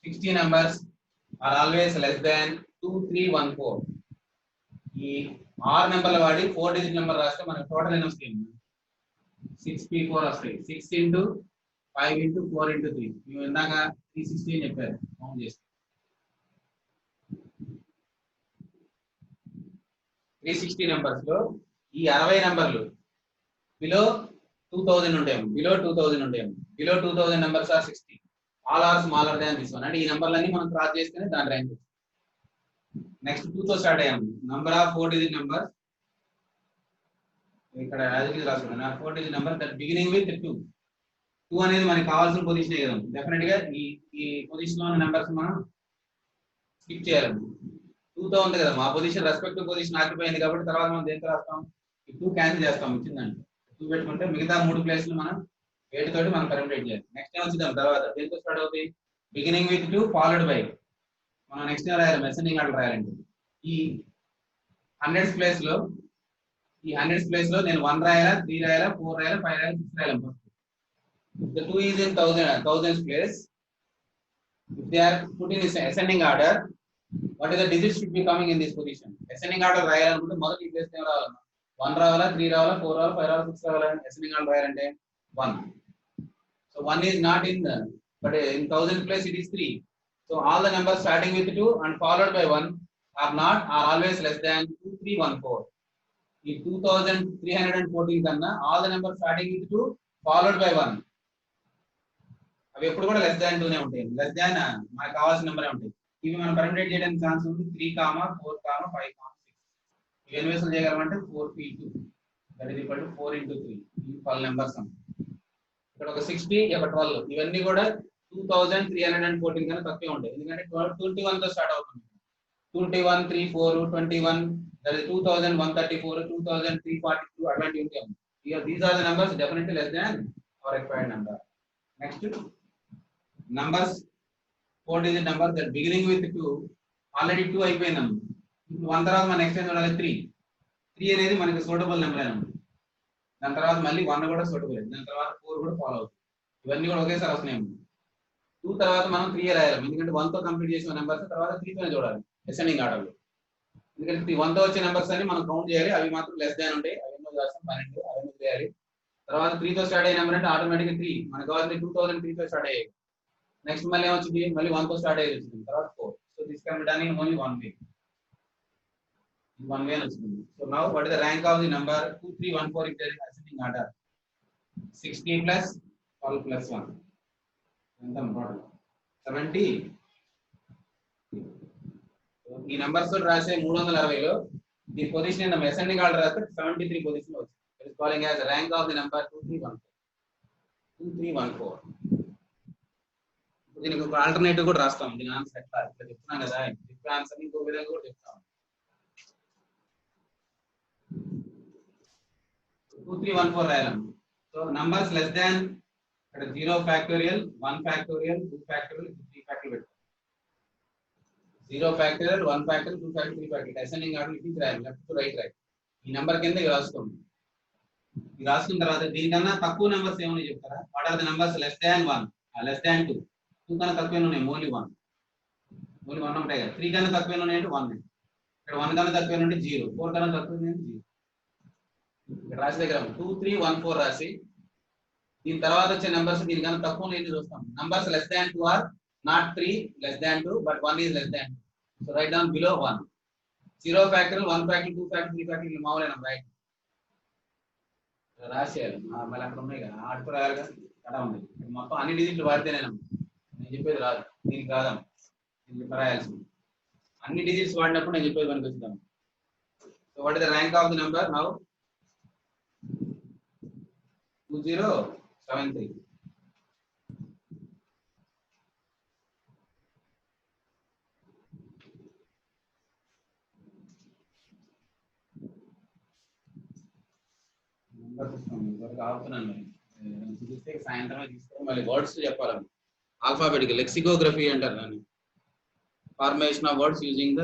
60 numbers are always less than 2314. ఈ 6 నెంబర్ల వాడి 4-digit నెంబర్ రాస్తే మనకు టోటల్ ఎన్ని వస్తాయి? 6p4 వస్తాయి. 6 into 5 into 4 into 3. మేము ఇందాక 360 అని చెప్పారు, కౌంట్ చేస్తే 360 నెంబర్స్ లో ఈ 60 నెంబర్లు బిలో 2000 ఉండేము, బిలో 2000 ఉండేము. Below 2000 numbers are 60. All are smaller than this one. అంటే ఈ నెంబర్లన్నీ మనం క్రాస్ చేస్తేనే దాని ర్యాంక్. నెక్స్ట్ 2 తో స్టార్ట్ అయ్యాము. నంబర్ ఆఫ్ 4-digit numbers ఇక్కడ యాజ్ ఇట్ ఇస్ రాసుకున్నాను. 4-digit number that beginning with 2. 2 అనేది మనకి కావాల్సిన పొజిషన్ కదా. డెఫినెట్ గా ఈ పొజిషన్ లో ఉన్న నెంబర్స్ మనం స్కిప్ చేయాలి. 2 తో ఉంది కదా, మా పొజిషన్ రెస్పెక్టివ్ పొజిషన్ ఆక్యుపై అయింది కాబట్టి తర్వాత మనం దేంతో రాస్తాం? ఈ 2 క్యాన్సిల్ చేస్తాం ఇచ్చిందంటే. 2 పెట్టుకుంటే మిగతా 3 ప్లేస్లు మనం 8 తోటి మనం పర్మిటేట్ చేయాలి. నెక్స్ట్ టైం వచ్చిద్దాం తర్వాత దేంతో స్టార్ట్ అవుతాయి? బిగినింగ్ విత్ 2 ఫాలోడ్ బై మనం నెక్స్ట్ టైం రాయాలి, మెసెండింగ్ ఆర్డర్ రాయాలండి. ఈ 100s ప్లేస్ లో నేను 1 రాయాలా, 3 రాయాలా, 4 రాయాలా, 5 రాయాలా, 6 రాయాలి. If the 2 is in thousands place, if they are put in ascending order, what is the digits should be coming in this position? Ascending order రాయాలనుకుంటే మొదటి ఈ place ఏం రావాలి? 1 రావాలా, 3 రావాలా, 4 రావాలా, 5 రావాలా, 6 రావాలా? ascending order రాయాలంటే 1. So 1 is not in the, but in 1000 place it is 3. So all the numbers starting with 2 and followed by 1 are always less than 2314. In 2314 కన్నా all the numbers starting with 2 followed by 1 అవి ఎప్పుడు కూడా less than 2 నే ఉంటాయి. Less than మనకు కావాల్సిన నెంబరే ఉంటాయి. ఇవి మనం పర్మిటేట్ చేయడానికి ఛాన్స్ ఉంది. 3, 4, 5, 6. ఇవి ఎన్ని వేసులు చేయగలమంటే 4p2. That is equal to 4 into 3. ఈ 12 నెంబర్స్ అన్నమాట. ఇక్కడ ఒక 60, ఒక 12. ఇవన్నీ కూడా 2314 కన్నా తక్కువే ఉంటాయి. ఎందుకంటే 21 తో స్టార్ట్ అవుతుంది. 21, 3, 4, 21, that is 2134, 2342 అట్లాంటివి ఉంటాయి. These are the numbers definitely less than our required number. Next, numbers 4-digit numbers that beginning with 2, already 2 అయిపోయింది. ఇప్పుడు 1 తర్వాత మన నెక్స్ట్ ఏం చూడాలి? 3. 3 అనేది మనకి సూటబుల్ నెంబర్ అయినా దాని తర్వాత మళ్ళీ 1 కూడా సూటబుల్, దాని తర్వాత 4 కూడా ఫాలో అవుతుంది. ఇవన్నీ కూడా ఒకేసారి వస్తున్నాయి. 2 తర్వాత మనం 3 రాయాలి, ఎందుకంటే 1 తో కంప్లీట్ చేసిన నెంబర్స్ తర్వాత 3 తోనే చూడాలి అసెండింగ్ ఆర్డర్ లో. ఎందుకంటే 1 తో వచ్చే నెంబర్స్ అన్ని మనం కౌంట్ చేయాలి, అవి మాత్రం లెస్ దాన్ ఉంటాయి. అవి ఎన్నో రాస్తాం 12, అవన్నీ చేయాలి. తర్వాత 3 తో స్టార్ట్ అయ్యే నెంబర్ అంటే ఆటోమేటిక్ గా 3 మనకు కావాల్సింది 2003 తో స్టార్ట్ అయ్యాయి. నెక్స్ట్ మళ్ళీ ఏమొచ్చింది? మళ్ళీ 1 తో స్టార్ట్ అయ్యేది వచ్చింది, తర్వాత 4. So this can be done in only 1 వే. 1 వే వచ్చింది. So now what is the rank of the number 2314 in the ascending order? 60 plus 12 plus 1 ఎంత టోటల్ 70. ఈ నంబర్స్ తో రాసే 360 లో ఈ position in the ascending order రాస్తే 73 పొజిషన్ లో వచ్చింది. It is calling as rank of the number 2314. దీనికి ఒక ఆల్టర్నేటివ్ కూడా రాస్తాం. దీని ఆన్సర్ ఎట్లా ఇట్లా చెప్తున్నాం కదా, ఇప్పుడు ఆన్సర్ ఇంకో విధంగా కూడా చెప్తాం. 2314 రాయాలి. సో నంబర్స్ లెస్ దాన్ ఇక్కడ 0 ఫ్యాక్టోరియల్ 1 ఫ్యాక్టోరియల్ 2 ఫ్యాక్టోరియల్ 3 ఫ్యాక్టోరియల్ పెట్టు. 0 factorial 1 factorial 2 factorial 3 factorial ascending order it రాయాలి లెఫ్ట్ టు రైట్ రాయాలి. ఈ నెంబర్ కింద ఇది రాసుకోండి. ఇది రాసుకున్న తర్వాత దీనికన్నా తక్కువ నెంబర్స్ ఏమైనా చెప్తారా? What are the numbers less than 1 less than 2 2 కన్నా తక్కువ ఉన్నాయి ఓన్లీ 1 ఉంటాయి కదా. 3 కన్నా తక్కువ ఉన్నాయి అంటే 1 ఇక్కడ 1 కన్నా తక్కువ ఉంటే 0 4 కన్నా తక్కువ ఉంది 0 ఇక్కడ రాసి దగ్గర 2 3 1 4 రాసి దీని తర్వాత వచ్చే నెంబర్స్ దీనికన్నా తక్కువ ఏంటి చూస్తాం. Numbers less than 2 are not 3 less than 2 but 1 is less than 2. So write down below 1. 0 factorial 1 factorial 2 factorial 3 factorial మామూలు రైట్ రాసేయాలి. మళ్ళీ అక్కడ ఉన్నాయి కదా ఆడుకు రాయాలి కదా అలా ఉంది. మొత్తం అన్ని డిజిట్లు వాడితేనేనా నేను చెప్పేది రాదు. దీనికి రాదాం దీనికి రాయాల్సింది. అన్ని డిజిట్స్ వాడినప్పుడు నేను చెప్పేది మనకి వచ్చుతాను. So what is the rank of the number now 2073. ఆపుతున్నాను చూస్తే సాయంత్రం తీసుకొని మళ్ళీ వర్డ్స్ చెప్పాలి. ఆల్ఫాబెటిక్ లెక్సికోగ్రఫీ అంటారు దాన్ని. Formation of words using the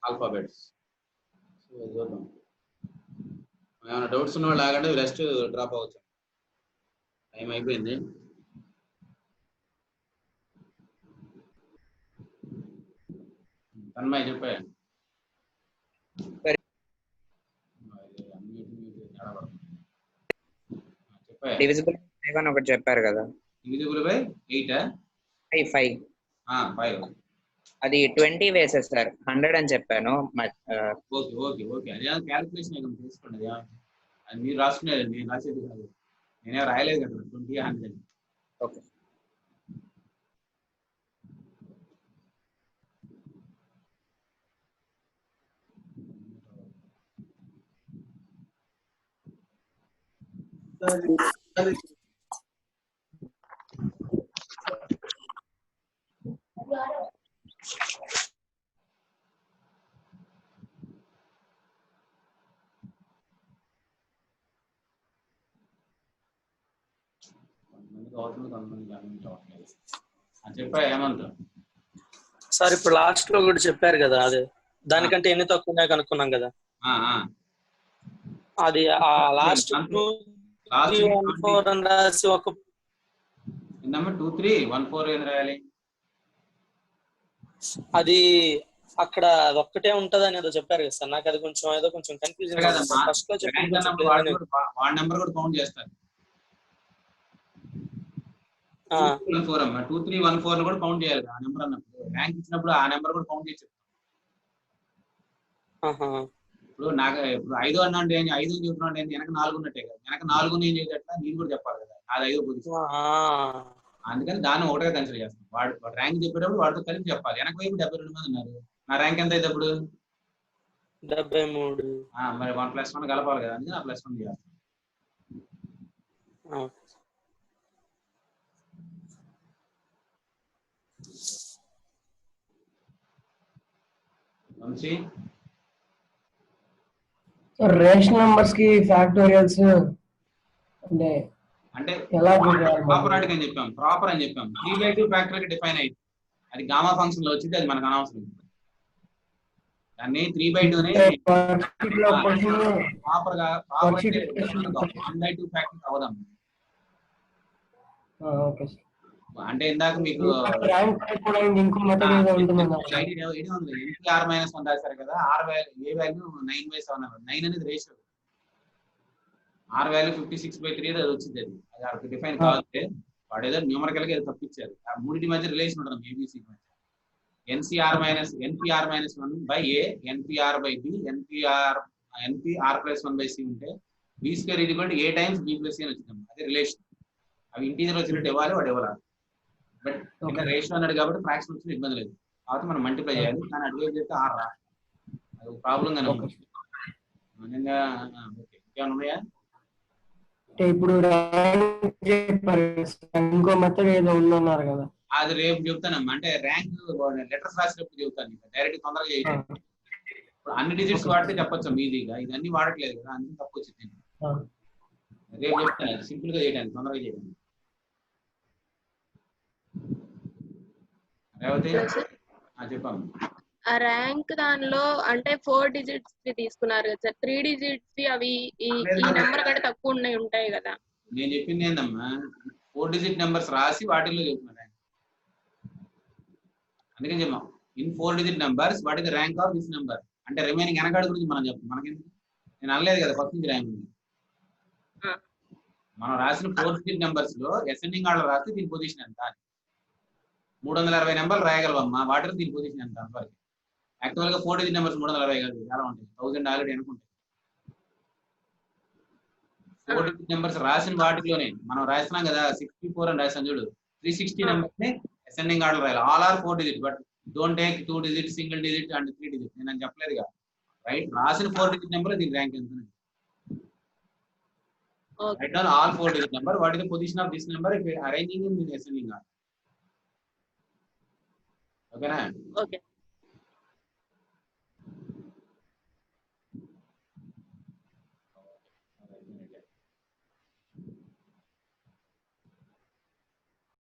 alphabets. So చూద్దాం. ఏమైనా డౌట్స్ ఉన్న వాళ్ళు ఆగండి, రెస్ట్ డ్రాప్ అవచ్చు. టైం అయిపోయింది. తన్మయ్ చెప్పాను డివిజిబుల్ 5 అని ఒకటి చెప్పారు కదా. డివిజిబుల్ బై 8 5 అది 20 వేసేస్తారు 100 అని చెప్పాను. ఓకే ఓకే ఓకే అదే క్యాలిక్యులేషన్ ఏదో తీసుకోండి. అది మీరు రాసుకునేది నేను రాసేది కాదు. నేనే రాయలేదు కదా 20 100. ఓకే చెప్పా ఏమంటా సార్ ఇప్పుడు లాస్ట్ లో కూడా చెప్పారు కదా, అదే దానికంటే ఎన్ని తక్కువ ఉన్నాయో కనుక్కున్నాం కదా. అది ఆ లాస్ట్ 2-3-1-4 అని రాసి ఒక 2-3-1-4 ఏం రాయాలి? అది అక్కడ ఒక్కటే ఉంటది అని ఏదో చెప్పారు కదా సార్. నాకు అది కొంచెం ఏదో కొంచెం కన్ఫ్యూజన్. ఫస్ట్ లో చెప్పారు వార్డ్ నెంబర్ కూడా కౌంట్ చేస్తారు. 2-3-1-4 కూడా కౌంట్ చేయాలి. ఆ నెంబర్ అన్నప్పుడు ర్యాంక్ ఇచ్చినప్పుడు ఆ నెంబర్ కూడా కౌంట్ చేసి ఇప్పుడు నాకు ఇప్పుడు 5 అన్నా అంటే 5 చెప్తున్నా వెనక 4 ఉన్నట్టే కదా. వెనక 4 ఏం చేసేటట్లా నేను కూడా చెప్పాలి కదా. అది 5 పొజిషన్. అందుకని దాన్ని ఒకటే కన్సిడర్ చేస్తాం. వాడు ర్యాంక్ చెప్పేటప్పుడు వాడితో కలిపి చెప్పాలి. వెనక వైపు 72 మంది ఉన్నారు. నా ర్యాంక్ ఎంత అయితే అప్పుడు 73. మరి 1+1 కలపాలి కదా. అందుకని ఆ +1 చేస్తాం. రేషనల్ నంబర్స్ కి ఫ్యాక్టోరియల్స్ అంటే ఎలా ప్రాపర్ అని చెప్పాం. ప్రాపర్ అని చెప్పాం. 3/2 ఫ్యాక్టర్ కి డిఫైన్ అయ్యింది. అది గామా ఫంక్షన్ లో వచ్చింది. అది మనకు అనవసరం. దాన్ని 3/2 ని ప్రాపర్ గా 1/2 ఫ్యాక్టర్ అవదాం. అంటే ఇందాక మీకు NPR-1 రాశారు కదా. ఏ వాల్యూ 9/7 9 అనేది రేషియో. R వాల్యూ 56/3 అది వచ్చింది. అది డిఫైన్ కాదు. వాడు ఏదో న్యూమరికల్ గా తప్పించారు. ఆ మూడింటి మధ్య రిలేషన్ ఉంటుంది ABC మధ్య. NPR-1/A NPR/B NPR+1/C ఉంటే B² = A times B+C అని వచ్చింది. అదే రిలేషన్. అవి ఇంటీజర్ వచ్చినట్టు ఇవ్వాలి, వాడు ఇవ్వాలి. బట్ ఇంకా రేషియో అన్నాడు కాబట్టి ఫ్రాక్షన్ వచ్చిన ఇబ్బంది లేదు. కాబట్టి మనం మల్టిప్లై చేయాలి. కానీ అటువైపు చేస్తే R రా. అది ప్రాబ్లం గానే ఉంది. ఇంకేమైనా ఉన్నాయా? ఇప్పుడు ఇంకో మెథడ్ ఏదో ఉందన్నారు కదా. అది రేపు చెప్తానమ్మా. అంటే ర్యాంక్ లెటర్స్ రాసేటప్పుడు చెప్తాను. డైరెక్ట్ తొందరగా చేయటం. ఇప్పుడు అన్ని డిజిట్స్ వాడితే చెప్పొచ్చు ఈజీగా. ఇదన్నీ వాడట్లేదు కదా, అందుకు తప్పు వచ్చింది. రేపు చెప్తాను సింపుల్ గా చేయడానికి, తొందరగా చేయడానికి. Revathi Hello, sir. చెప్పమ్మా. ఆ ర్యాంక్ దానిలో అంటే 4 డిజిట్స్ తీసుకున్నారు కదా సార్, 3 డిజిట్స్ అవి ఈ నెంబర్ కంటే తక్కువ ఉంటాయి కదా. నేను చెప్పింది ఏందమ్మా, 4 డిజిట్ నెంబర్స్ రాసి వాటిల్లో చెప్తున్నా ర్యాంక్. అందుకని చెప్పాం in 4 digit numbers what is the rank of this number అంటే రిమైనింగ్ వెనకాడి గురించి మనం చెప్పాం. మనకి నేను అనలేదు కదా ఫస్ట్ నుంచి ర్యాంక్ ఉంది. మనం రాసిన 4 డిజిట్ నెంబర్స్ లో అసెండింగ్ ఆర్డర్ రాస్తే దీని పొజిషన్ ఎంత 360 నెంబర్లు రాయగలవమ్మా, వాటిలో దీని పొజిషన్ ఎంత అంతవరకు. యాక్చువల్ గా 4 డిజిట్ నెంబర్స్ 360 కాదు, చాలా ఉంటాయి, 1000 ఆల్రెడీ అనుకుంటాయి. 4 డిజిట్ నెంబర్స్ రాసిన వాటిలోనే మనం రాస్తున్నాం కదా 64 అని రాసాం చూడు, 360 నెంబర్స్ ని అసెండింగ్ ఆర్డర్ రాయాలి. All are 4 digit, but don't take 2 digit, single digit and 3 digit. నేను చెప్పలేదు కదా, రైట్? రాసిన 4 డిజిట్ నెంబర్ దీని ర్యాంక్ ఎంత. Write down all 4 digit number. What is the position of this number if we are arranging in ascending order? Okay, na? Okay.